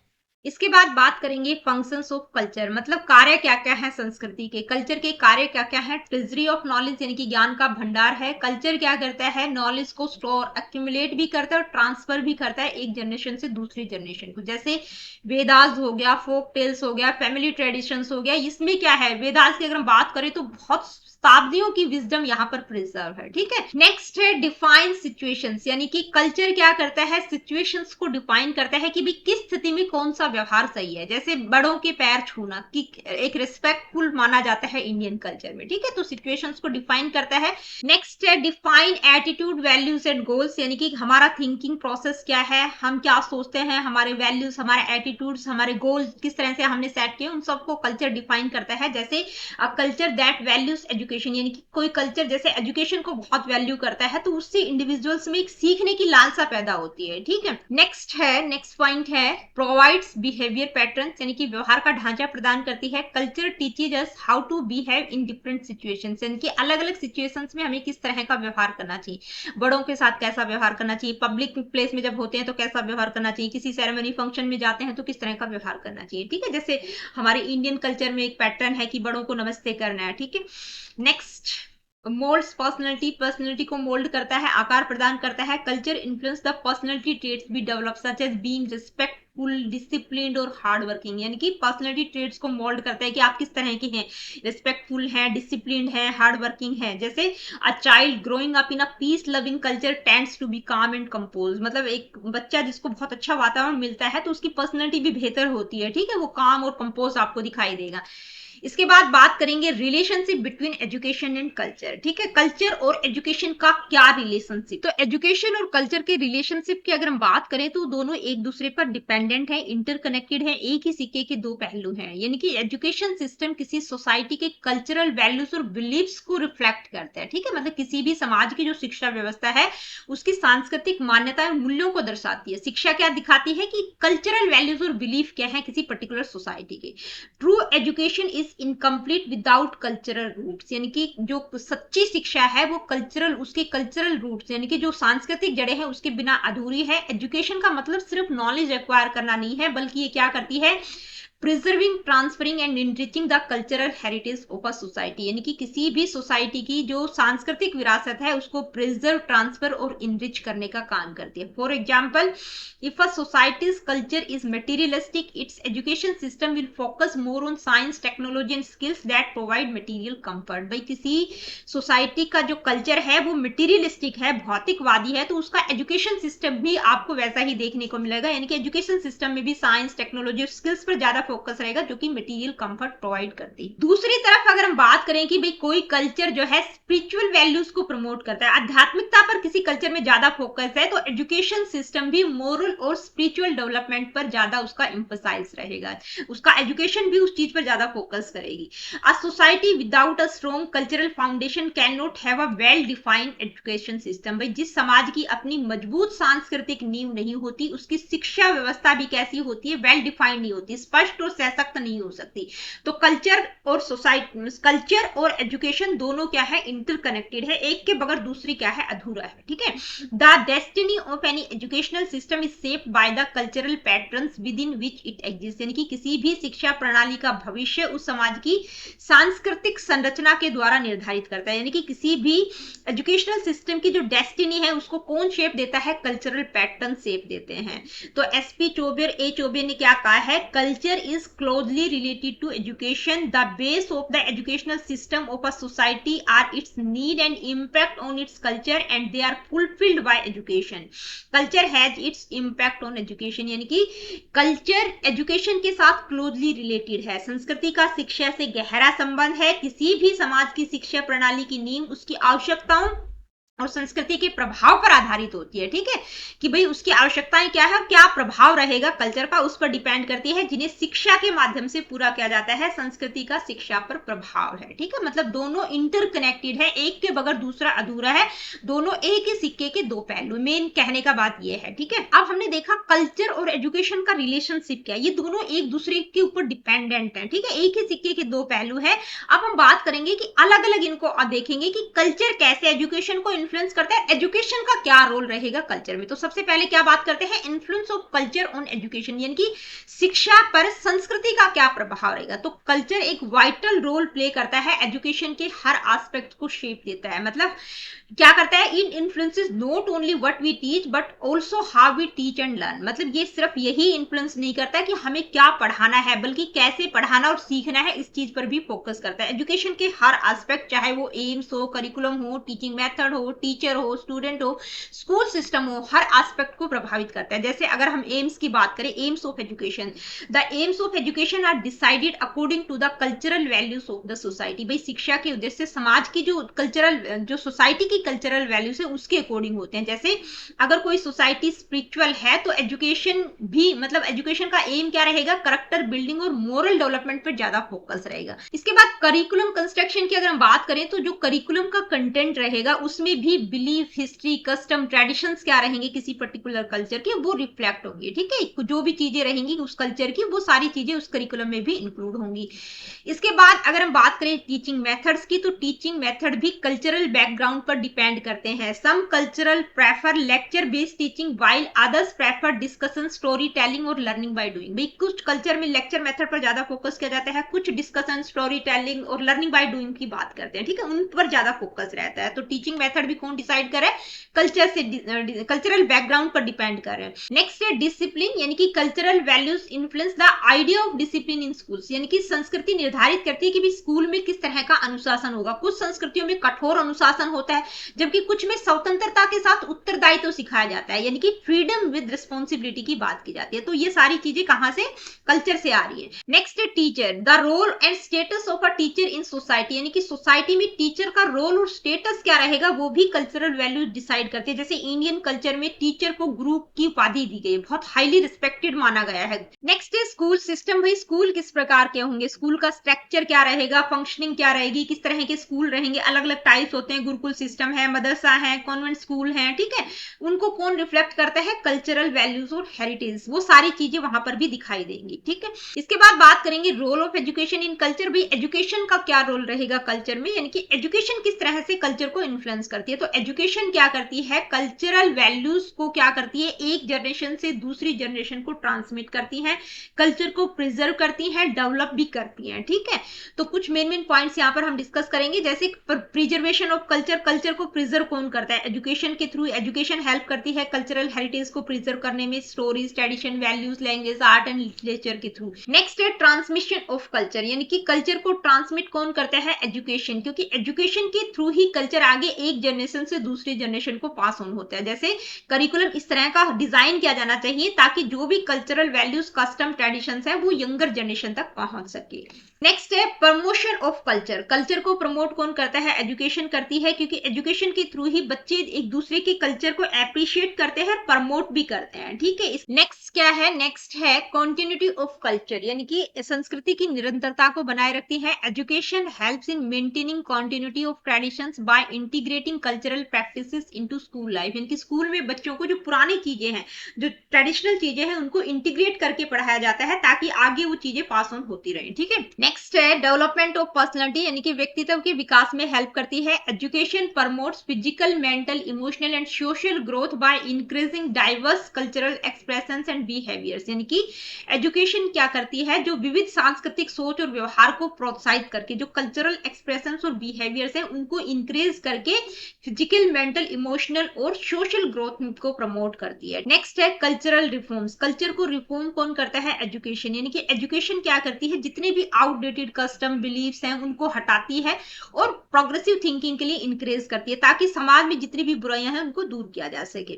इसके बाद बात करेंगे फंक्शंस ऑफ कल्चर, मतलब कार्य क्या क्या है संस्कृति के, कल्चर के कार्य क्या क्या है। ट्रेजरी ऑफ नॉलेज यानी कि ज्ञान का भंडार है। कल्चर क्या करता है, नॉलेज को स्टोर एक्यूमुलेट भी करता है और ट्रांसफर भी करता है एक जनरेशन से दूसरी जनरेशन को। जैसे वेदास हो गया, फोक टेल्स हो गया, फैमिली ट्रेडिशंस हो गया। इसमें क्या है, वेदास की अगर हम बात करें तो बहुत शताब्दियों की विजडम यहाँ पर प्रिजर्व है, ठीक है। नेक्स्ट है डिफाइन सिचुएशंस, यानी कि कल्चर क्या करता है, सिचुएशंस को डिफाइन करता है कि भी किस स्थिति में कौन सा व्यवहार सही है। जैसे बड़ों के पैर छूना कि एक रिस्पेक्टफुल माना जाता है इंडियन कल्चर में, ठीक है, तो सिचुएशंस को डिफाइन करता है। नेक्स्ट है define attitude, values and goals, यानी कि हमारा थिंकिंग प्रोसेस क्या है, हम क्या सोचते हैं, हमारे वैल्यूज, हमारे एटीट्यूड्स, हमारे गोल्स किस तरह से हमने सेट किए, उन सबको कल्चर डिफाइन करता है। जैसे कल्चर दैट वैल्यूज एजुकेशन, यानी कि कोई कल्चर जैसे एजुकेशन को बहुत वैल्यू करता है तो उससे इंडिविजुअल्स में एक सीखने की लालसा पैदा होती है, ठीक है। नेक्स्ट पॉइंट है प्रोवाइड्स बिहेवियर पैटर्न्स, यानी कि व्यवहार का ढांचा प्रदान करती है। Culture teaches us how to behave in different situations, यानी कि अलग अलग सिचुएशंस में हमें किस तरह का व्यवहार करना चाहिए, बड़ों के साथ कैसा व्यवहार करना चाहिए, पब्लिक प्लेस में जब होते हैं तो कैसा व्यवहार करना चाहिए, किसी सेरेमनी फंक्शन में जाते हैं तो किस तरह का व्यवहार करना चाहिए, ठीक है। जैसे हमारे इंडियन कल्चर में एक पैटर्न है कि बड़ों को नमस्ते करना है, ठीक है। नेक्स्ट मोल्ड्स पर्सनैलिटी, पर्सनैलिटी को मोल्ड करता है, आकार प्रदान करता है। Culture influence the personality traits be develop such as being respectful, disciplined और हार्ड वर्किंग, यानी कि पर्सनैलिटी ट्रेट्स को मोल्ड करता है कि आप किस तरह के हैं, रिस्पेक्टफुल हैं, डिसिप्लिन्ड हैं, हार्ड वर्किंग हैं। जैसे a child growing up in a peace loving culture tends to be calm and compose, मतलब एक बच्चा जिसको बहुत अच्छा वातावरण मिलता है तो उसकी पर्सनैलिटी भी बेहतर होती है, ठीक है, वो काम और कंपोज आपको दिखाई देगा। इसके बाद बात करेंगे relationship between education and culture, ठीक है, कल्चर और एजुकेशन का क्या रिलेशनशिप। तो एजुकेशन और कल्चर के रिलेशनशिप की अगर हम बात करें तो दोनों एक दूसरे पर डिपेंडेंट है, इंटरकनेक्टेड है, एक ही सिक्के के दो पहलू हैं। यानी कि एजुकेशन सिस्टम किसी सोसाइटी के कल्चरल वैल्यूज और बिलीव्स को रिफ्लेक्ट करता है, ठीक है, मतलब किसी भी समाज की जो शिक्षा व्यवस्था है उसकी सांस्कृतिक मान्यता मूल्यों को दर्शाती है। शिक्षा क्या दिखाती है कि कल्चरल वैल्यूज और बिलीफ क्या है किसी पर्टिकुलर सोसाइटी के। True education is incomplete without cultural roots, यानी कि जो सच्ची शिक्षा है वो कल्चरल, उसके कल्चरल रूट्स यानी कि जो सांस्कृतिक जड़ें हैं उसके बिना अधूरी है। एजुकेशन का मतलब सिर्फ नॉलेज एक्वायर करना नहीं है, बल्कि ये क्या करती है, preserving, transferring and enriching the cultural heritage of a society, यानी कि किसी भी सोसाइटी की जो सांस्कृतिक विरासत है उसको प्रिजर्व, ट्रांसफर और इनरिच करने का काम करती है। For example, if a societies culture is materialistic, it's education system will focus more on science, technology and skills that provide material comfort. भाई किसी सोसाइटी का जो कल्चर है वो मटेरियलिस्टिक है, भौतिकवादी है, तो उसका एजुकेशन सिस्टम भी आपको वैसा ही देखने को मिलेगा, यानी कि एजुकेशन सिस्टम में भी साइंस, टेक्नोलॉजी और स्किल्स पर ज्यादा फोकस रहेगा जो कि मटेरियल कंफर्ट प्रोवाइड करती है। दूसरी तरफ अगर हम बात करें कि भाई कोई कल्चर जो है स्पिरिचुअल वैल्यूज को प्रमोट करता है, आध्यात्मिकता पर किसी कल्चर में ज्यादा फोकस है, तो एजुकेशन सिस्टम भी मोरल और स्पिरिचुअल डेवलपमेंट पर ज्यादा उसका एम्फसाइज रहेगा, उसका एजुकेशन भी उस चीज पर ज्यादा फोकस करेगी। A society without a strong cultural foundation can not have a well defined education system. भाई जिस समाज की अपनी मजबूत सांस्कृतिक नींव नहीं होती उसकी शिक्षा व्यवस्था भी कैसी होती है, वेल डिफाइंड नहीं होती, स्पष्ट और सशक्त नहीं हो सकती। तो कल्चर और सोसाइटी, कल्चर और एजुकेशन दोनों क्या है, इंटरकनेक्टेड है, एक के बगैर दूसरी क्या है, अधूरा है, ठीक है। The destiny of any educational system is shaped by the cultural patterns with in which it exist, यानी कि किसी भी शिक्षा प्रणाली का भविष्य उस समाज की सांस्कृतिक संरचना के द्वारा निर्धारित करता है। यानी कि किसी भी एजुकेशनल सिस्टम की जो डेस्टिनी है उसको कौन शेप देता है, कल्चरल पैटर्न शेप देते हैं। तो एसपी चौबे और ए चौबे ने क्या कहा है, culture is closely related to education. The base of the educational system of a society are its need and impact on its culture and they are fulfilled by education. Culture has its impact on education, यानी कि culture education के साथ closely related है, संस्कृति का शिक्षा से गहरा संबंध है। किसी भी समाज की शिक्षा प्रणाली की नींव उसकी आवश्यकताओं और संस्कृति के प्रभाव पर आधारित होती है, ठीक है, कि भाई उसकी आवश्यकताएं क्या है और क्या प्रभाव रहेगा कल्चर का, उस पर डिपेंड करती है, जिन्हें शिक्षा के माध्यम से पूरा किया जाता है। संस्कृति का शिक्षा पर प्रभाव है, ठीक है, मतलब दोनों इंटरकनेक्टेड है, एक के बगैर दूसरा अधूरा है, दोनों एक ही सिक्के के दो पहलू, मेन कहने का बात यह है, ठीक है। अब हमने देखा कल्चर और एजुकेशन का रिलेशनशिप क्या है, ये दोनों एक दूसरे के ऊपर डिपेंडेंट है, ठीक है, एक ही सिक्के के दो पहलू है। अब हम बात करेंगे कि अलग अलग इनको देखेंगे कि कल्चर कैसे एजुकेशन को इन्फ्लुएंस करता है, एजुकेशन का क्या रोल रहेगा कल्चर में। तो सबसे पहले क्या बात करते हैं, influence of culture on education, यानी कि शिक्षा पर संस्कृति का क्या प्रभाव रहेगा। तो कल्चर एक वाइटल रोल प्ले करता है, एजुकेशन के हर एस्पेक्ट को शेप देता है। मतलब क्या करता है, इन influences not only what we teach but also how we teach and learn. मतलब ये सिर्फ यही इन्फ्लुएंस नहीं करता है कि हमें क्या पढ़ाना है, बल्कि कैसे पढ़ाना और सीखना है, इस चीज पर भी फोकस करता है। एजुकेशन के हर एस्पेक्ट, चाहे वो एम्स हो, करिकुलम हो, टीचिंग मेथड हो, टीचर हो, स्टूडेंट हो, स्कूल सिस्टम हो, हर एस्पेक्ट को प्रभावित करता है। जैसे अगर हम एम्स की बात करें, aims of education, the aims of education are decided according to the cultural values of the society. भाई शिक्षा के उद्देश्य समाज की जो कल्चरल, जो सोसाइटी की कल्चरल वैल्यूज है उसके अकॉर्डिंग होते हैं। जैसे अगर कोई सोसाइटी स्पिरिचुअल है तो एजुकेशन भी, मतलब एजुकेशन का एम क्या रहेगा, करेक्टर बिल्डिंग और मोरल डेवलपमेंट पर ज्यादा फोकस रहेगा। इसके बाद करिकुलम कंस्ट्रक्शन की अगर हम बात करें तो जो करिकुलम का कंटेंट रहेगा उसमें भी बिलीफ, हिस्ट्री, कस्टम, ट्रेडिशंस क्या रहेंगे किसी पर्टिकुलर कल्चर के, वो रिफ्लेक्ट होंगी। ठीक है, जो भी चीजें रहेंगी उस कल्चर की, वो सारी चीजें उस करिकुलम में भी इंक्लूड होंगी। इसके बाद अगर हम बात करें टीचिंग मेथड्स की, तो टीचिंग मेथड भी कल्चरल बैकग्राउंड पर डिपेंड करते हैं। Some cultural prefer lecture based teaching while others prefer discussion, story telling और लर्निंग बाय डूइंग। भाई कुछ कल्चर में लेक्चर मेथड पर ज्यादा फोकस किया जाता है, कुछ डिस्कशन, स्टोरी टेलिंग और लर्निंग बाय डूइंग की बात करते हैं। ठीक है, उन पर ज्यादा फोकस रहता है। तो टीचिंग मेथड भी कौन डिसाइड करे, कल्चर से, कल्चरल बैकग्राउंड पर डिपेंड कर रहे हैं। नेक्स्ट है डिसिप्लिन, यानी कि cultural values influence the idea of discipline in schools, यानी कि संस्कृति निर्धारित करती है कि भी स्कूल में किस तरह का अनुशासन होगा। कुछ संस्कृतियों में कठोर अनुशासन होता है, जबकि कुछ में स्वतंत्रता के साथ उत्तरदायित्व सिखाया जाता है, यानी कि फ्रीडम विद रिस्पॉन्सिबिलिटी की बात की जाती है। तो ये सारी चीजें कहां से, कल्चर से आ रही है। नेक्स्ट है teacher, the role and status of a teacher in society, यानी कि सोसाइटी में टीचर का रोल और स्टेटस क्या रहेगा वो भी कल्चरल वैल्यूज डिसाइड करती है। जैसे इंडियन कल्चर में टीचर को गुरु की उपाधि दी गई है, बहुत हाईली रिस्पेक्टेड माना गया है। नेक्स्ट है स्कूल सिस्टम, भाई स्कूल किस प्रकार के होंगे, स्कूल का स्ट्रक्चर क्या रहेगा, फंक्शनिंग क्या रहेगी, किस तरह के स्कूल रहेंगे। अलग अलग टाइप्स होते हैं, गुरुकुल सिस्टम है, मदरसा है, कॉन्वेंट स्कूल है। ठीक है, उनको कौन रिफ्लेक्ट करता है, कल्चरल वैल्यूज और हेरिटेज, वो सारी चीजें वहां पर भी दिखाई देंगी। ठीक है, इसके बाद बात करेंगे role of education in culture. भी एजुकेशन का क्या रोल रहेगा कल्चर में, यानी कि एजुकेशन किस तरह से कल्चर को इन्फ्लुएंस करती है। तो एजुकेशन क्या करती है, कल्चरल वैल्यूज को क्या करती है, एक जनरेशन से दूसरी जनरेशन को ट्रांसमिट करती है, कल्चर को प्रिजर्व करती है, डेवलप भी करती है। ठीक है, तो कुछ मेन पॉइंट्स यहाँ पर हम डिस्कस करेंगे। जैसे प्रिजर्वेशन ऑफ कल्चर, कल्चर को प्रिजर्व कौन करता है, एजुकेशन के थ्रू। एजुकेशन हेल्प करती है कल्चरल हेरिटेज को प्रिजर्व करने में, stories, tradition, values, language, art and literature के थ्रू। नेक्स्ट है ट्रांसमिशन ऑफ कल्चर, यानी कि कल्चर को ट्रांसमिट कौन करता है, एजुकेशन, क्योंकि एजुकेशन के थ्रू ही कल्चर आगे एक जनरेशन से दूसरी जनरेशन को पास ऑन होता है। जैसे करिकुलम इस तरह का डिजाइन किया जाना चाहिए ताकि जो भी कल्चरल वैल्यूज, कस्टम, ट्रेडिशंस है वो यंगर जनरेशन तक पहुंच सके। नेक्स्ट है प्रमोशन ऑफ कल्चर, कल्चर को प्रमोट कौन करता है, एजुकेशन करती है, क्योंकि एजुकेशन के थ्रू ही बच्चे एक दूसरे के कल्चर को एप्रिशिएट करते हैं, प्रमोट भी करते हैं। ठीक है, नेक्स्ट क्या है, नेक्स्ट है कंटिन्यूटी ऑफ कल्चर, यानी कि संस्कृति की निरंतरता को बनाए रखती है। Education helps in maintaining continuity of traditions by integrating cultural practices into school life, यानी कि स्कूल में बच्चों को जो पुरानी चीजें हैं, जो ट्रेडिशनल चीजें हैं, उनको इंटीग्रेट करके पढ़ाया जाता है ताकि आगे वो चीजें पास ऑन होती रहें। ठीक है, नेक्स्ट है डेवलपमेंट ऑफ पर्सनालिटी, यानी कि व्यक्तित्व के विकास में हेल्प करती है। Education promotes physical, mental, emotional and social growth by increasing diverse cultural expressions and behaviours, यानी कि एजुकेशन क्या करती है, जो विविध सांस्कृतिक सोच और व्यवहार को प्रोत्साहित करके जो कल्चरल एक्सप्रेशंस और बिहेवियर्स है उनको इंक्रीज करके फिजिकल, मेंटल, इमोशनल और सोशल ग्रोथ को प्रमोट करती है। नेक्स्ट है कल्चरल रिफॉर्म्स, कल्चर को रिफॉर्म कौन करता है, एजुकेशन, यानी कि एजुकेशन क्या करती है, जितने भी आउटडेटेड कस्टम, बिलीफ्स हैं उनको हटाती है और प्रोग्रेसिव थिंकिंग के लिए इंकरेज करती है ताकि समाज में जितनी भी बुराइयां हैं उनको दूर किया जा सके।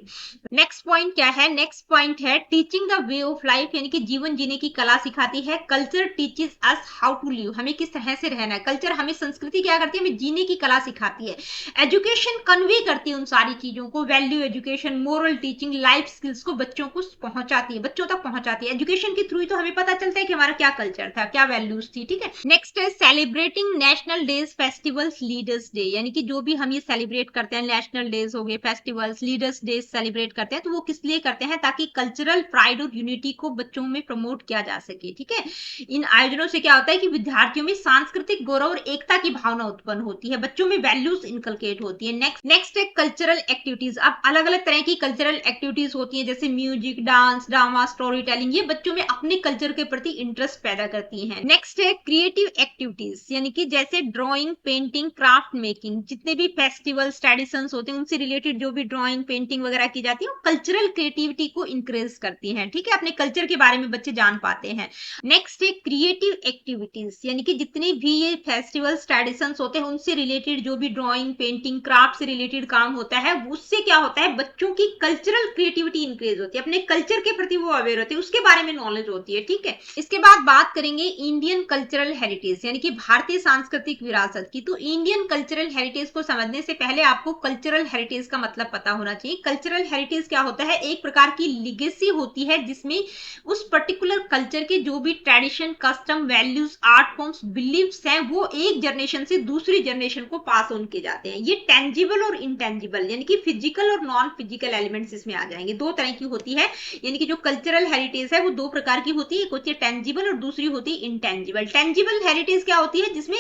नेक्स्ट पॉइंट क्या है, नेक्स्ट पॉइंट है teaching the way of life, यानी कि जीवन जीने की कला सिखाती है। Culture teaches us how to live, हमें किस तरह से रहना है। कल्चर हमें, संस्कृति क्या करती है, हमें जीने की कला सिखाती है। एजुकेशन कन्वे करती है उन सारी चीजों को, value education, moral teaching, life skills को बच्चों को पहुंचाती है, बच्चों तक पहुंचाती है। एजुकेशन के थ्रू ही तो हमें पता चलता है कि हमारा क्या कल्चर था, क्या वैल्यूज थी। ठीक है, नेक्स्ट है celebrating national days, festivals, leaders day, यानी कि जो भी हम ये सेलिब्रेट करते हैं, नेशनल डेज हो गए, फेस्टिवल्स, लीडर्स डेज सेलिब्रेट करते हैं, तो वो किस लिए करते हैं, ताकि कल्चरल प्राइड और यूनिटी को बच्चों में प्रमोट किया जा सके। ठीक है, इन आयोजनों से क्या होता है कि विद्यार्थियों में सांस्कृतिक गौरव और एकता की भावना उत्पन्न होती है, बच्चों में वैल्यूज इनकलकेट होती है। नेक्स्ट है कल्चरल एक्टिविटीज। अब अलग अलग तरह की कल्चरल एक्टिविटीज होती हैं, जैसे music, dance, drama, story telling. ये बच्चों में अपने कल्चर के प्रति इंटरेस्ट पैदा करती हैं। नेक्स्ट है क्रिएटिव एक्टिविटीज, यानी कि जैसे ड्राइंग, पेंटिंग, क्राफ्ट मेकिंग। जितने भी फेस्टिवल्स, ट्रेडिशंस होते हैं, उनसे रिलेटेड जो भी ड्राइंग, पेंटिंग वगैरह की जाती है, वो कल्चरल क्रिएटिविटी को इंक्रेज करती है। ठीक है, अपने कल्चर के बारे में बच्चे जान पाते हैं। नेक्स्ट है क्रिएटिव एक्टिविटीज, यानी कि जितने भी ये फेस्टिवल्स, ट्रेडिशंस होते हैं, उनसे रिलेटेड जो भी ड्राइंग, पेंटिंग, क्राफ्ट से रिलेटेड काम होता है, उससे क्या होता है, बच्चों की कल्चरल क्रिएटिविटी इंक्रीज होती है, अपने कल्चर के प्रति वो अवेयर होते हैं, उसके बारे में नॉलेज होती है। ठीक है, इसके बाद बात करेंगे इंडियन कल्चरल हेरिटेज, यानी कि भारतीय सांस्कृतिक विरासत की। तो इंडियन कल्चरल हेरिटेज को समझने से पहले आपको कल्चरल हेरिटेज का मतलब पता होना चाहिए। कल्चरल हेरिटेज क्या होता है, एक प्रकार की लिगेसी होती है, जिसमें उस पर्टिकुलर कल्चर के जो भी tradition, custom, values, art forms, believes हैं, वो एक जनरेशन से दूसरी जनरेशन को पास ऑन किए जाते हैं। ये टेंजिबल और इंटेंजिबल, यानी कि फिजिकल और नॉन फिजिकल एलिमेंट्स इसमें आ जाएंगे। दो तरह की होती है, यानी कि जो कल्चरल हेरिटेज है वो दो प्रकार की होती है, एक होती है टेंजिबल और दूसरी होती है इंटेंजिबल। टेंजिबल हेरिटेज क्या होती है, जिसमें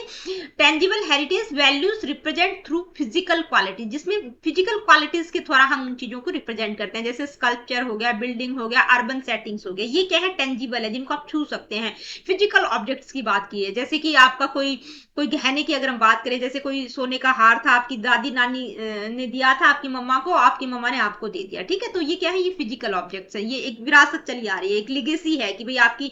tangible heritage values represent through physical quality, जिसमें फिजिकल क्वालिटीज के द्वारा हम उन चीजों को रिप्रेजेंट करते हैं, जैसे स्कल्पचर हो गया, बिल्डिंग हो गया, अर्बन सेटिंग्स हो गया। ये क्या है, टेंजिबल है, जिनको आप छू सकते हैं। फिजिकल ऑब्जेक्ट्स की बात की है, जैसे कि आपका कोई गहने की अगर हम बात करें, जैसे कोई सोने का हार था, आपकी दादी नानी ने दिया था आपकी मम्मा को, आपकी मम्मा ने आपको दे दिया। ठीक है, तो ये क्या है, ये फिजिकल ऑब्जेक्ट्स है, ये एक विरासत चली आ रही है, एक लिगेसी है कि भाई आपकी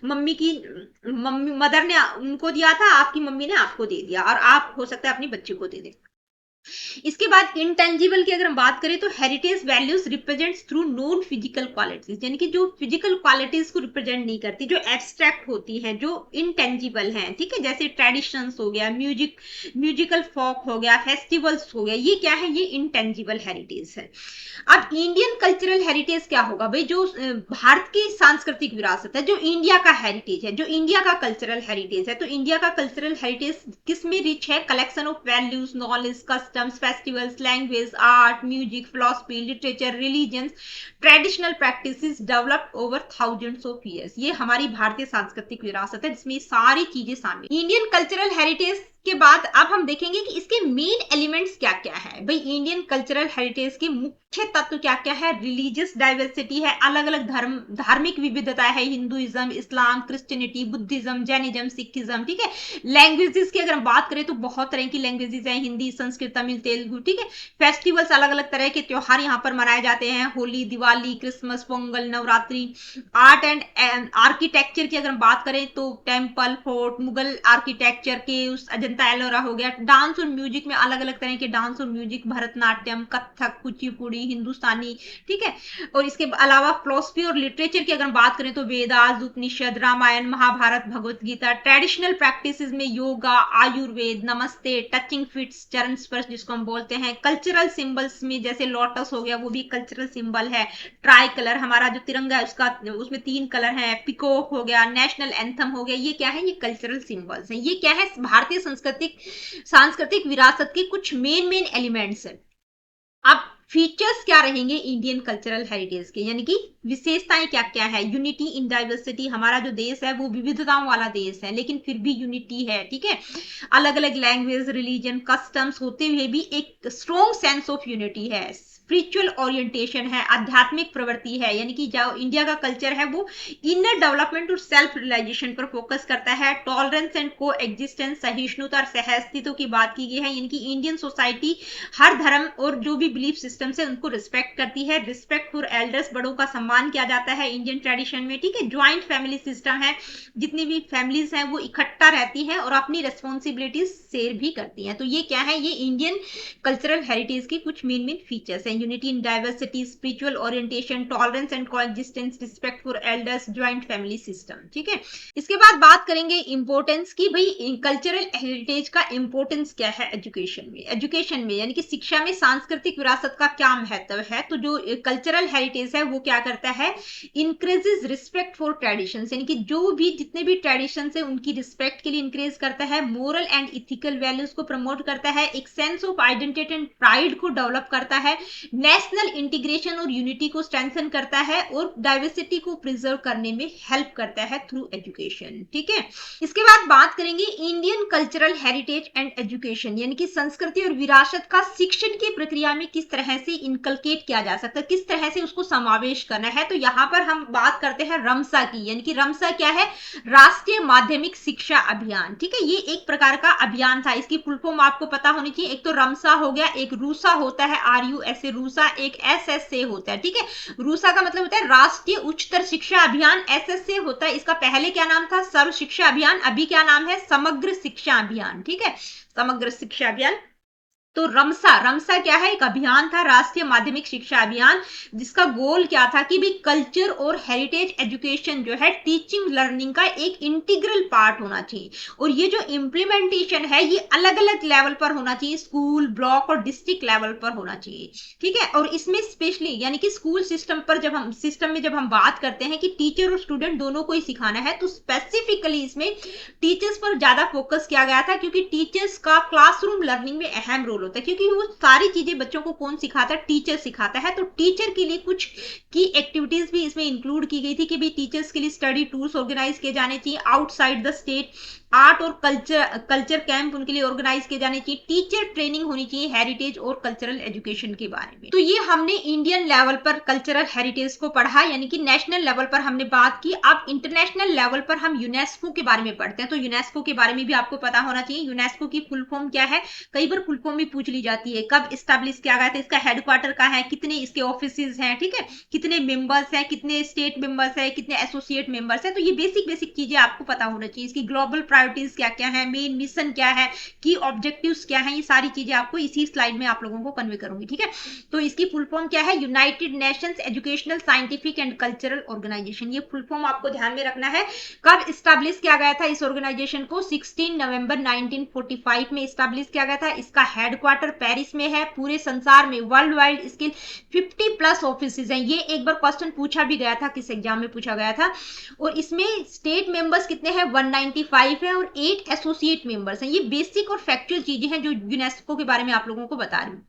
मम्मी मदर ने उनको दिया था, आपकी मम्मी ने आपको दे दिया, और आप हो सकता है अपनी बच्ची को दे दें। इसके बाद इंटेंजिबल की अगर हम बात करें, तो heritage values represents through non physical qualities, यानी कि जो फिजिकल क्वालिटीज को रिप्रेजेंट नहीं करती, जो एब्स्ट्रैक्ट होती हैं, जो इंटेंजिबल हैं। ठीक है, जैसे ट्रेडिशंस हो गया, म्यूजिकल फॉक हो गया, फेस्टिवल्स हो गया, ये क्या है, ये इंटेंजिबल हेरिटेज है। अब इंडियन कल्चरल हेरिटेज क्या होगा भाई, जो भारत की सांस्कृतिक विरासत है, जो इंडिया का हेरिटेज है, जो इंडिया का कल्चरल हेरिटेज है। तो इंडिया का कल्चरल हेरिटेज किसमें रिच है, collection of values, knowledge, customs, festivals, language, art, music, philosophy, literature, religion, traditional practices developed over thousands of years. ये हमारी भारतीय सांस्कृतिक विरासत है, जिसमें सारी चीजें शामिल। इंडियन कल्चरल हेरिटेज के बाद अब हम देखेंगे कि इसके मेन एलिमेंट्स क्या क्या है। भाई इंडियन कल्चरल हेरिटेज के मुख्य तत्व क्या क्या है, रिलीजियस डाइवर्सिटी है, अलग अलग धार्मिक विविधता है, हिंदुइज्म, इस्लाम, क्रिश्चियनिटी, बुद्धिज्म, जैनिज्म, सिखिज्म। ठीक है, लैंग्वेजेस की अगर हम बात करें तो बहुत तरह की लैंग्वेजेस हैं, हिंदी, संस्कृत, तमिल, तेलुगु। ठीक है, फेस्टिवल्स, अलग अलग तरह के त्योहार यहाँ पर मनाए जाते हैं, Holi, Diwali, Christmas, Pongal, Navratri. Art and architecture की अगर हम बात करें तो टेम्पल, फोर्ट, मुगल आर्किटेक्चर के उस एलोरा हो गया। डांस और म्यूजिक में अलग अलग तरह के डांस और म्यूजिक, भरतनाट्यम, कथक, कुचिपुड़ी, हिंदुस्तानी। ठीक है, और इसके अलावा फिलोसफी और लिटरेचर की अगर बात करें तो वेदास, उपनिषद, रामायण, महाभारत, भगवत गीता। ट्रेडिशनल प्रैक्टिसेस में योगा, आयुर्वेद, नमस्ते, टचिंग फिट्स, चरण स्पर्श जिसको हम बोलते हैं। कल्चरल सिंबल्स में जैसे लोटस हो गया, वो भी कल्चरल सिंबल है। ट्राई कलर, हमारा जो तिरंगा है उसमें 3 कलर है। पिकोक हो गया, नेशनल एंथम हो गया, ये क्या है, ये कल्चरल सिंबल्स है। ये क्या है, भारतीय सांस्कृतिक विरासत के कुछ मेन एलिमेंट्स है। अब फीचर्स क्या रहेंगे इंडियन कल्चरल हेरिटेज के, यानी कि विशेषताएं क्या क्या है। यूनिटी इन डाइवर्सिटी, हमारा जो देश है वो विविधताओं वाला देश है, लेकिन फिर भी यूनिटी है। ठीक है, अलग अलग लैंग्वेज, रिलीजन, कस्टम्स होते हुए भी एक स्ट्रॉन्ग सेंस ऑफ यूनिटी है। स्पिरिचुअल ओरिएंटेशन है, आध्यात्मिक प्रवृत्ति है, यानी कि जो इंडिया का कल्चर है वो इनर डेवलपमेंट और सेल्फ रियलाइजेशन पर फोकस करता है। टॉलरेंस एंड को एग्जिस्टेंस, सहिष्णुता और सहअस्तित्व की बात की गई है, यानी कि इंडियन सोसाइटी हर धर्म और जो भी बिलीफ सिस्टम से उनको रिस्पेक्ट करती है। रिस्पेक्ट फॉर एल्डर्स, बड़ों का सम्मान किया जाता है इंडियन ट्रेडिशन में। ठीक है, ज्वाइंट फैमिली सिस्टम है, जितनी भी फैमिलीज हैं वो इकट्ठा रहती हैं और अपनी रेस्पॉन्सिबिलिटीज शेयर भी करती हैं। तो ये क्या है, ये इंडियन कल्चरल हेरिटेज की कुछ मेन फीचर्स हैं। Unity in diversity, spiritual orientation, tolerance and coexistence, respect for elders, joint family system. ठीक है, इसके बाद बात करेंगे इंपोर्टेंस की। भाई कल्चरल हेरिटेज का इंपोर्टेंस क्या है एजुकेशन में, यानी कि शिक्षा में सांस्कृतिक विरासत का क्या महत्व है। तो जो कल्चरल हेरिटेज है वो क्या करता है, इंक्रीजेस रिस्पेक्ट फॉर ट्रेडिशंस, यानी कि जो भी जितने भी ट्रेडिशन है उनकी रिस्पेक्ट के लिए इंक्रेज करता है। मोरल एंड इथिकल वैल्यूज को प्रमोट करता है, एक sense of identity and pride को डेवलप करता है। नेशनल इंटीग्रेशन और यूनिटी को स्ट्रेंथन करता है और डाइवर्सिटी को प्रिजर्व करने में हेल्प करता है थ्रू एजुकेशन। ठीक है, इसके बाद बात करेंगे Indian cultural heritage and education, यानी कि संस्कृति और विरासत का शिक्षण की प्रक्रिया में किस तरह से इनकलकेट किया जा सकता है, किस तरह से उसको समावेश करना है। तो यहाँ पर हम बात करते हैं रमसा की, यानी कि रमसा क्या है, राष्ट्रीय माध्यमिक शिक्षा अभियान। ठीक है, ये एक प्रकार का अभियान था, इसकी फुल फॉर्म आपको पता होनी चाहिए। एक तो रमसा हो गया, एक रूसा होता है, RUSA रूसा, एक SSA होता है। ठीक है, रूसा का मतलब होता है राष्ट्रीय उच्चतर शिक्षा अभियान, SSA होता है, इसका पहले क्या नाम था, सर्व शिक्षा अभियान, अभी क्या नाम है, समग्र शिक्षा अभियान। ठीक है, समग्र शिक्षा अभियान। तो रमसा क्या है, एक अभियान था, राष्ट्रीय माध्यमिक शिक्षा अभियान, जिसका गोल क्या था कि भी कल्चर और हेरिटेज एजुकेशन जो है टीचिंग लर्निंग का एक इंटीग्रल पार्ट होना चाहिए। और ये जो इम्प्लीमेंटेशन है ये अलग अलग लेवल पर होना चाहिए, स्कूल, ब्लॉक और डिस्ट्रिक्ट लेवल पर होना चाहिए। ठीक है, और इसमें स्पेशली यानी कि स्कूल सिस्टम में जब हम बात करते हैं कि टीचर और स्टूडेंट दोनों को ही सिखाना है, तो स्पेसिफिकली इसमें टीचर्स पर ज्यादा फोकस किया गया था, क्योंकि टीचर्स का क्लासरूम लर्निंग में अहम रोल होता है, क्योंकि वो सारी चीजें बच्चों को कौन सिखाता है, टीचर सिखाता है। तो टीचर के लिए कुछ की एक्टिविटीज भी इसमें इंक्लूड की गई थी कि भी टीचर्स के लिए स्टडी टूर्स ऑर्गेनाइज किए जाने चाहिए आउटसाइड द स्टेट, आर्ट और कल्चर कैंप उनके लिए ऑर्गेनाइज किए जाने चाहिए, टीचर ट्रेनिंग होनी चाहिए हेरिटेज और कल्चरल एजुकेशन के बारे में। तो ये हमने इंडियन लेवल पर कल्चरल हेरिटेज को पढ़ा, यानी कि नेशनल लेवल पर हमने बात की। अब इंटरनेशनल लेवल पर हम यूनेस्को के बारे में पढ़ते हैं। तो यूनेस्को के बारे में भी आपको पता होना चाहिए, यूनेस्को की फुल फॉर्म क्या है, कई बार फुल फॉर्म भी पूछ ली जाती है। कब स्टैब्लिश किया गया था, इसका हेडक्वार्टर कहाँ है, कितने इसके ऑफिसेज हैं, ठीक है, कितने मेंबर्स हैं, कितने स्टेट मेंबर्स हैं, कितने एसोसिएट मेंबर्स हैं। तो ये बेसिक चीजें आपको पता होना चाहिए। इसकी ग्लोबल प्रायोरिटीज क्या क्या है, मेन मिशन क्या है, की ऑब्जेक्टिव्स क्या है, ये सारी चीजें आपको इसी स्लाइड में आप लोगों को कन्वे करूंगी। ठीक है, तो इसकी फुल फॉर्म क्या है, United Nations Educational Scientific and Cultural Organisation. ये फुल फॉर्म आपको ध्यान में रखना है। कब स्टैब्लिश किया गया था इस ऑर्गेनाइजेशन को, 16 नवंबर 1945 में स्टैब्लिश किया गया था। इसका हेडक्वार्टर पेरिस में है। पूरे संसार में वर्ल्ड वाइड इसके 50+ ऑफिसेज हैं। ये एक बार क्वेश्चन पूछा भी गया था, किस एग्जाम में पूछा गया था। और इसमें स्टेट मेंबर्स कितने हैं, 195 है, और 8 एसोसिएट मेंबर्स हैं। ये बेसिक और फैक्चुअल चीजें हैं जो यूनेस्को के बारे में आप लोगों को बता रही हूँ।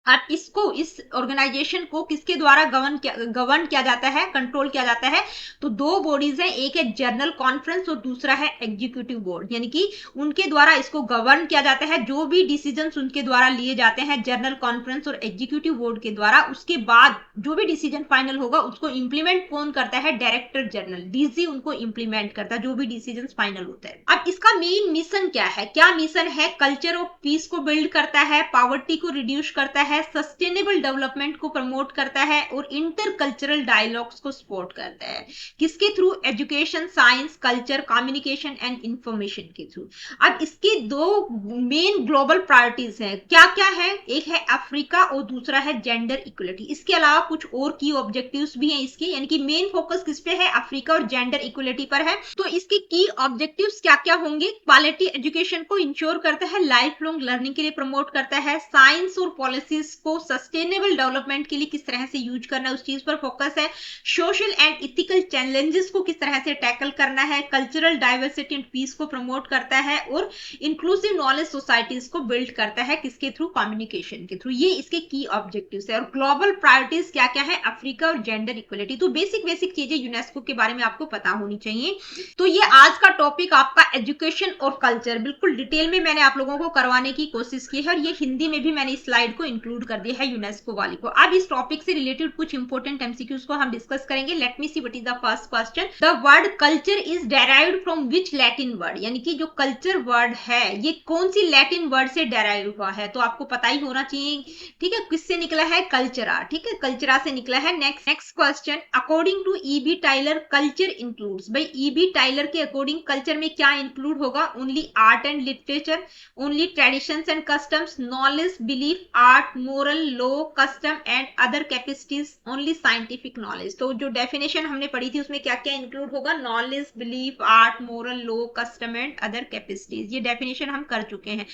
अब इस ऑर्गेनाइजेशन को किसके द्वारा गवर्न किया जाता है, कंट्रोल किया जाता है। तो दो बॉडीज है, एक है जनरल कॉन्फ्रेंस और दूसरा है एग्जीक्यूटिव बोर्ड, यानी कि उनके द्वारा इसको गवर्न किया जाता है। जो भी डिसीजन उनके द्वारा लिए जाते हैं जनरल कॉन्फ्रेंस और एग्जीक्यूटिव बोर्ड के द्वारा, उसके बाद जो भी डिसीजन फाइनल होगा उसको इंप्लीमेंट कौन करता है, डायरेक्टर जनरल, DG उनको इंप्लीमेंट करता है जो भी डिसीजन फाइनल होता है। अब इसका मेन मिशन क्या है, क्या मिशन है, कल्चर ऑफ पीस को बिल्ड करता है, पॉवर्टी को रिड्यूस करता है, सस्टेनेबल डेवलपमेंट को प्रमोट करता है और इंटर कल्चरल डायलॉग्स को सपोर्ट करता है। किसके through, education, science, culture, communication and information के थ्रू। अब इसके दो मेन ग्लोबल प्रायोरिटीज हैं, क्या क्या है, एक है अफ्रीका और दूसरा है जेंडर इक्वलिटी। इसके अलावा कुछ और की ऑब्जेक्टिव्स भी हैं इसके, यानी कि मेन फोकस किस पे है, अफ्रीका और जेंडर इक्वलिटी पर है। तो इसके की ऑब्जेक्टिव्स क्या क्या होंगे, क्वालिटी एजुकेशन को इंश्योर करता है, लाइफ लॉन्ग लर्निंग के लिए प्रमोट करता है, साइंस और पॉलिसीज को सस्टेनेबल डेवलपमेंट के लिए किस तरह से यूज करना है उस चीज पर फोकस है, सोशल एंड इथिकल चैलेंजेस को किस तरह से टैकल करना है, कल्चरल डाइवर्सिटी एंड पीस को प्रमोट करता है और इंक्लूसिव नॉलेज सोसाइटीज को बिल्ड करता है, किसके थ्रू, कम्युनिकेशन के थ्रू। ये इसके की ऑब्जेक्टिव्स है। और ग्लोबल प्रायोरिटीज क्या क्या है, अफ्रीका और जेंडर इक्वलिटी। तो बेसिक चीजें यूनेस्को के बारे में आपको पता होनी चाहिए। तो ये आज का टॉपिक आपका एजुकेशन और कल्चर बिल्कुल डिटेल में मैंने आप लोगों को करवाने की कोशिश की है, और ये हिंदी में भी मैंने इस स्लाइड को इंक्लूड कर दिया है यूनेस्को वाली को। अब इस टॉपिक से रिलेटेड कुछ इंपॉर्टेंट MCQs को हम डिस्कस करेंगे। Let me see what is the first question, the word culture is derived from which Latin word, यानी कि जो कल्चर वर्ड है ये कौन सी लैटिन वर्ड से डेराइव हुआ है, तो आपको पता ही होना चाहिए। ठीक है, किससे निकला है, कल्चरा। ठीक है, कल्चरा से निकला है। Next question, according to E.B. Tylor culture includes, भाई E.B. टाइलर के अकॉर्डिंग कल्चर में क्या इंक्लूड होगा, only art and literature, only traditions and customs, knowledge, belief, art, moral, law, custom and other capacities, only scientific knowledge. तो जो definition हमने पढ़ी थी उसमें क्या क्या इंक्लूड होगा, knowledge, belief, art, moral, law, custom and other capacities. ये डेफिनेशन हम कर चुके हैं।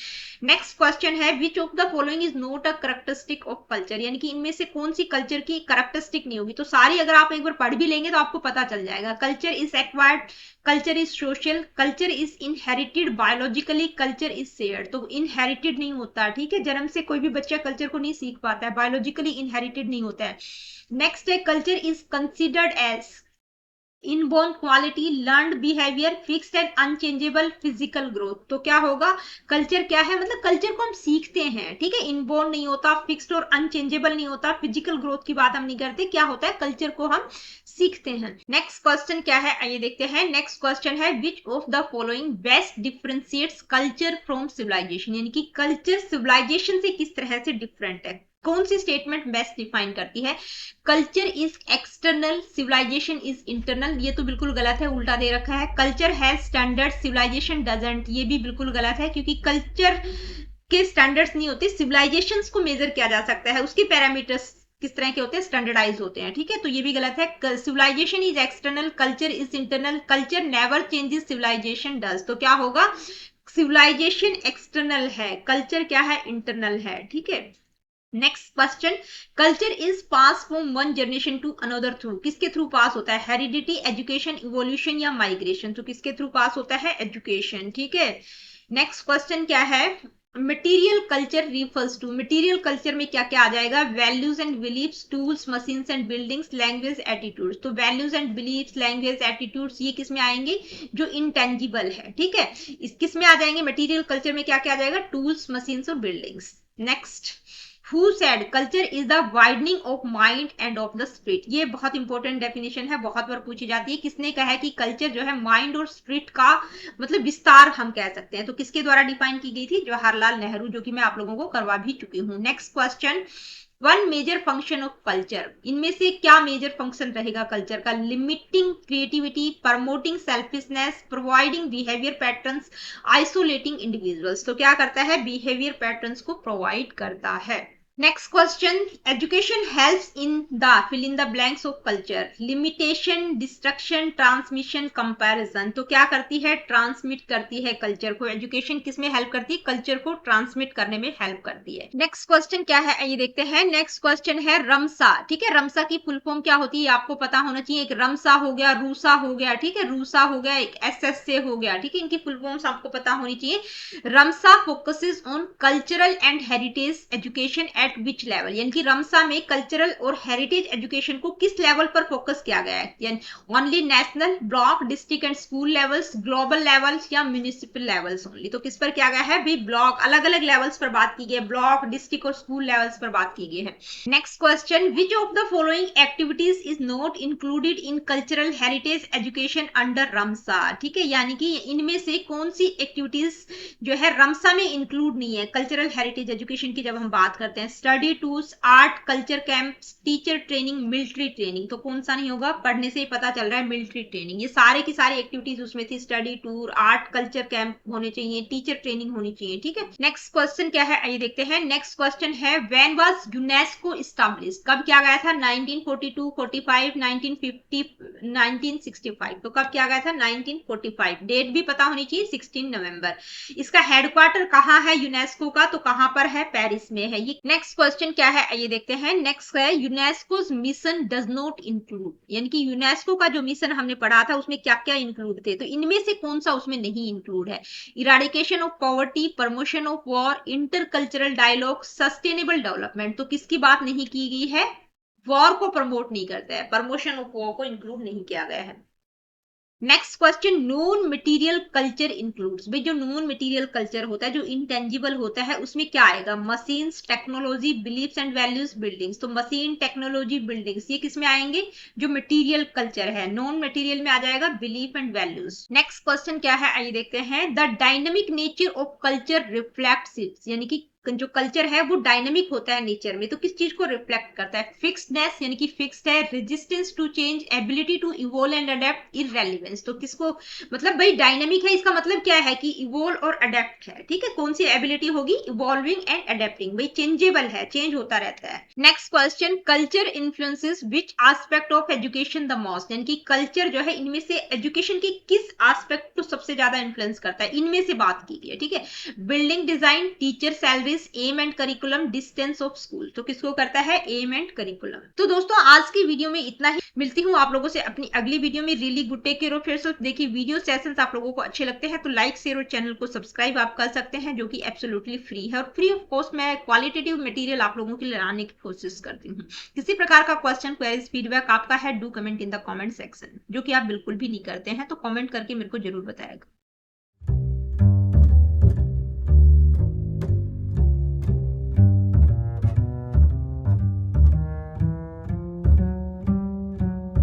नेक्स्ट क्वेश्चन है, which of the following is not a characteristic of culture, यानी कि इनमें से कौन सी कल्चर की कैरेक्टरिस्टिक नहीं होगी। तो सारी अगर आप एक बार पढ़ भी लेंगे तो आपको पता चल जाएगा। Culture is acquired, culture is social, culture is inherited biologically, culture is shared. तो इनहेरिटेड नहीं होता, ठीक है, जन्म से कोई भी बच्चा कल्चर को नहीं सीख पाता है, बायोलॉजिकली इनहेरिटेड नहीं होता है। नेक्स्ट है culture is considered as inborn quality, learned behaviour, fixed and unchangeable physical growth. तो क्या होगा, कल्चर क्या है, मतलब कल्चर को हम सीखते हैं, ठीक है, इनबोर्न नहीं होता, फिक्स्ड और अनचेंजेबल नहीं होता, फिजिकल ग्रोथ की बात हम नहीं करते, क्या होता है, कल्चर को हम सीखते हैं। नेक्स्ट क्वेश्चन क्या है, आइए देखते हैं। नेक्स्ट क्वेश्चन है which of the following best differentiates culture from civilisation, यानी कि कल्चर सिविलाइजेशन से किस तरह से डिफरेंट है, कौन सी स्टेटमेंट बेस्ट डिफाइन करती है। Culture is external, civilisation is internal, ये तो बिल्कुल गलत है, उल्टा दे रखा है। Culture has standard, civilisation doesn't, ये भी बिल्कुल गलत है, क्योंकि कल्चर के स्टैंडर्ड्स नहीं होते, सिविलाइजेशंस को मेजर किया जा सकता है, उसके पैरामीटर्स किस तरह के होते हैं, स्टैंडर्डाइज होते हैं, ठीक है, तो ये भी गलत है। Civilisation is external, culture is internal, culture never changes, civilisation does. तो क्या होगा, सिविलाइजेशन एक्सटर्नल है, कल्चर क्या है, इंटरनल है, ठीक है। Next question, culture is pass from one generation to another through, किसके थ्रू पास होता है, हेरिडिटी, एजुकेशन, इवोल्यूशन या माइग्रेशन। तो किसके थ्रू पास होता है, एजुकेशन, ठीक है। नेक्स्ट क्वेश्चन क्या है, material culture refers to, material culture में क्या क्या आ जाएगा, values and beliefs, tools, machines and buildings, language, attitudes. तो values and beliefs, language, attitudes, ये किस में आएंगे, जो इंटेंजिबल है, ठीक है, इस किस में आ जाएंगे, मटेरियल कल्चर में क्या क्या आ जाएगा, टूल्स, मशीन्स और buildings. Next, Who said culture is the widening of mind and of the spirit, ये बहुत इंपॉर्टेंट डेफिनेशन है, बहुत बार पूछी जाती है, किसने कहा है कि कल्चर जो है माइंड और स्पिरिट का मतलब विस्तार हम कह सकते हैं, तो किसके द्वारा डिफाइन की गई थी, जवाहरलाल नेहरू, जो कि मैं आप लोगों को करवा भी चुकी हूँ। Next question, one major function of culture, इनमें से क्या मेजर फंक्शन रहेगा कल्चर का, limiting creativity, promoting selfishness, providing behaviour patterns, isolating individuals. तो क्या करता है, बिहेवियर पैटर्न्स को प्रोवाइड करता है। Next question, education helps in the fill in the blanks of culture, limitation, destruction, transmission, comparison. तो क्या करती है, ट्रांसमिट करती है कल्चर को, एजुकेशन किस में हेल्प करती है, कल्चर को ट्रांसमिट करने में हेल्प करती है। नेक्स्ट क्वेश्चन क्या है, ये देखते हैं। नेक्स्ट क्वेश्चन है रमसा, ठीक है, रमसा की फुल फॉर्म क्या होती है, आपको पता होना चाहिए, एक रमसा हो गया, रूसा हो गया, ठीक है, रूसा हो गया, एक एसएसए हो गया, ठीक है, इनकी फुल फॉर्म्स आपको पता होनी चाहिए। RMSA focuses on cultural and heritage education at which level, यानी कि रमसा में कल्चरल और हेरिटेज एजुकेशन को किस लेवल पर फोकस किया गया है, यानी only national, block, district and school levels, global levels या म्युनिसिपल लेवल्स ओनली। तो किस पर किया गया है भी, ब्लॉक, अलग अलग लेवल्स पर बात की गई है, ब्लॉक, डिस्ट्रिक्ट और स्कूल लेवल्स पर बात की गई है। Next question, which of the following activities is not included in cultural heritage education under RMSA, ठीक है, यानी कि इनमें से कौन सी एक्टिविटीज जो है रमसा में इंक्लूड नहीं है कल्चरल हेरिटेज एजुकेशन की, जब हम बात करते हैं, study tours, art, culture camps, teacher training, military training. तो कौन सा नहीं होगा, पढ़ने से ही पता चल रहा है, मिलिट्री ट्रेनिंग, ये सारे की सारी एक्टिविटीज उसमें थी, study tour, art, culture camp होने चाहिए, टीचर ट्रेनिंग होनी चाहिए, ठीक है। नेक्स्ट क्वेश्चन क्या है, आइए देखते हैं। नेक्स्ट क्वेश्चन है, व्हेन वाज यूनेस्को एस्टैब्लिश्ड, कब किया गया था, 1942, 45, 1950, 1965। तो कब किया गया था, 1945, डेट भी पता होनी चाहिए, 16 नवंबर। इसका हेडक्वार्टर कहाँ है यूनेस्को का, तो कहां पर है, पेरिस में है ये। नेक्स्ट क्वेश्चन क्या है, आइए देखते हैं। नेक्स्ट है, UNESCO mission does not include, यानी कि यूनेस्को का जो मिशन हमने पढ़ा था उसमें क्या क्या इंक्लूड थे, तो इनमें से कौन सा उसमें नहीं इंक्लूड है, eradication of poverty, promotion of war, intercultural dialogue, sustainable development. तो किसकी बात नहीं की गई है, वॉर को प्रमोट नहीं करता है, प्रमोशन ऑफ वॉर को इंक्लूड नहीं किया गया है। Next question, non material culture includes, भाई जो नॉन मटेरियल कल्चर होता है, जो इंटेंजिबल होता है, उसमें क्या आएगा, machines, technology, beliefs and values, buildings. तो मशीन, टेक्नोलॉजी, बिल्डिंग्स, ये किस में आएंगे, जो मटेरियल कल्चर है, नॉन मटेरियल में आ जाएगा belief and values. Next question क्या है, आइए देखते हैं। The dynamic nature of culture reflects it's, यानी कि जो कल्चर है वो डायनेमिक होता है नेचर में, तो किस चीज को रिफ्लेक्ट करता है, फिक्स्डनेस, यानी कि फिक्स्ड है, resistance to change, ability to evolve and adapt, irrelevance. तो किसको मतलब भाई डायनेमिक है, इसका मतलब क्या है कि इवोल्व और अडेप्ट है, ठीक है, कौन सी एबिलिटी होगी, इवॉल्विंग एंड अडेप्टिंग, भाई चेंजेबल है, चेंज होता रहता है। Next question, culture influences which aspect of education the most, यानी कि कल्चर जो है इनमें से एजुकेशन की किस एस्पेक्ट को सबसे ज्यादा इन्फ्लुएंस करता है, इनमें से बात की गई है, ठीक है, building design, teacher salary, is aim and curriculum, distance of school. तो किसको करता है? Aim and curriculum. तो दोस्तों आज की वीडियो में इतना ही, मिलती हूँ आप लोगों से अपनी अगली वीडियो में। Really good, take care of yourself. देखिए वीडियो सेशंस आप लोगों को अच्छे लगते हैं तो लाइक शेयर और चैनल को सब्सक्राइब आप कर सकते हैं, जो कि एब्सोल्युटली फ्री है और फ्री ऑफ कॉस्ट मैं क्वालिटेटिव मटेरियल आप लोगों के लिए लाने की कोशिश करती हूँ। किसी प्रकार का क्वेश्चन, क्वेरीज, फीडबैक आपका है, do comment in the comment section, जो कि आप बिल्कुल भी नहीं करते हैं, तो कमेंट करके मेरे को जरूर बताएगा।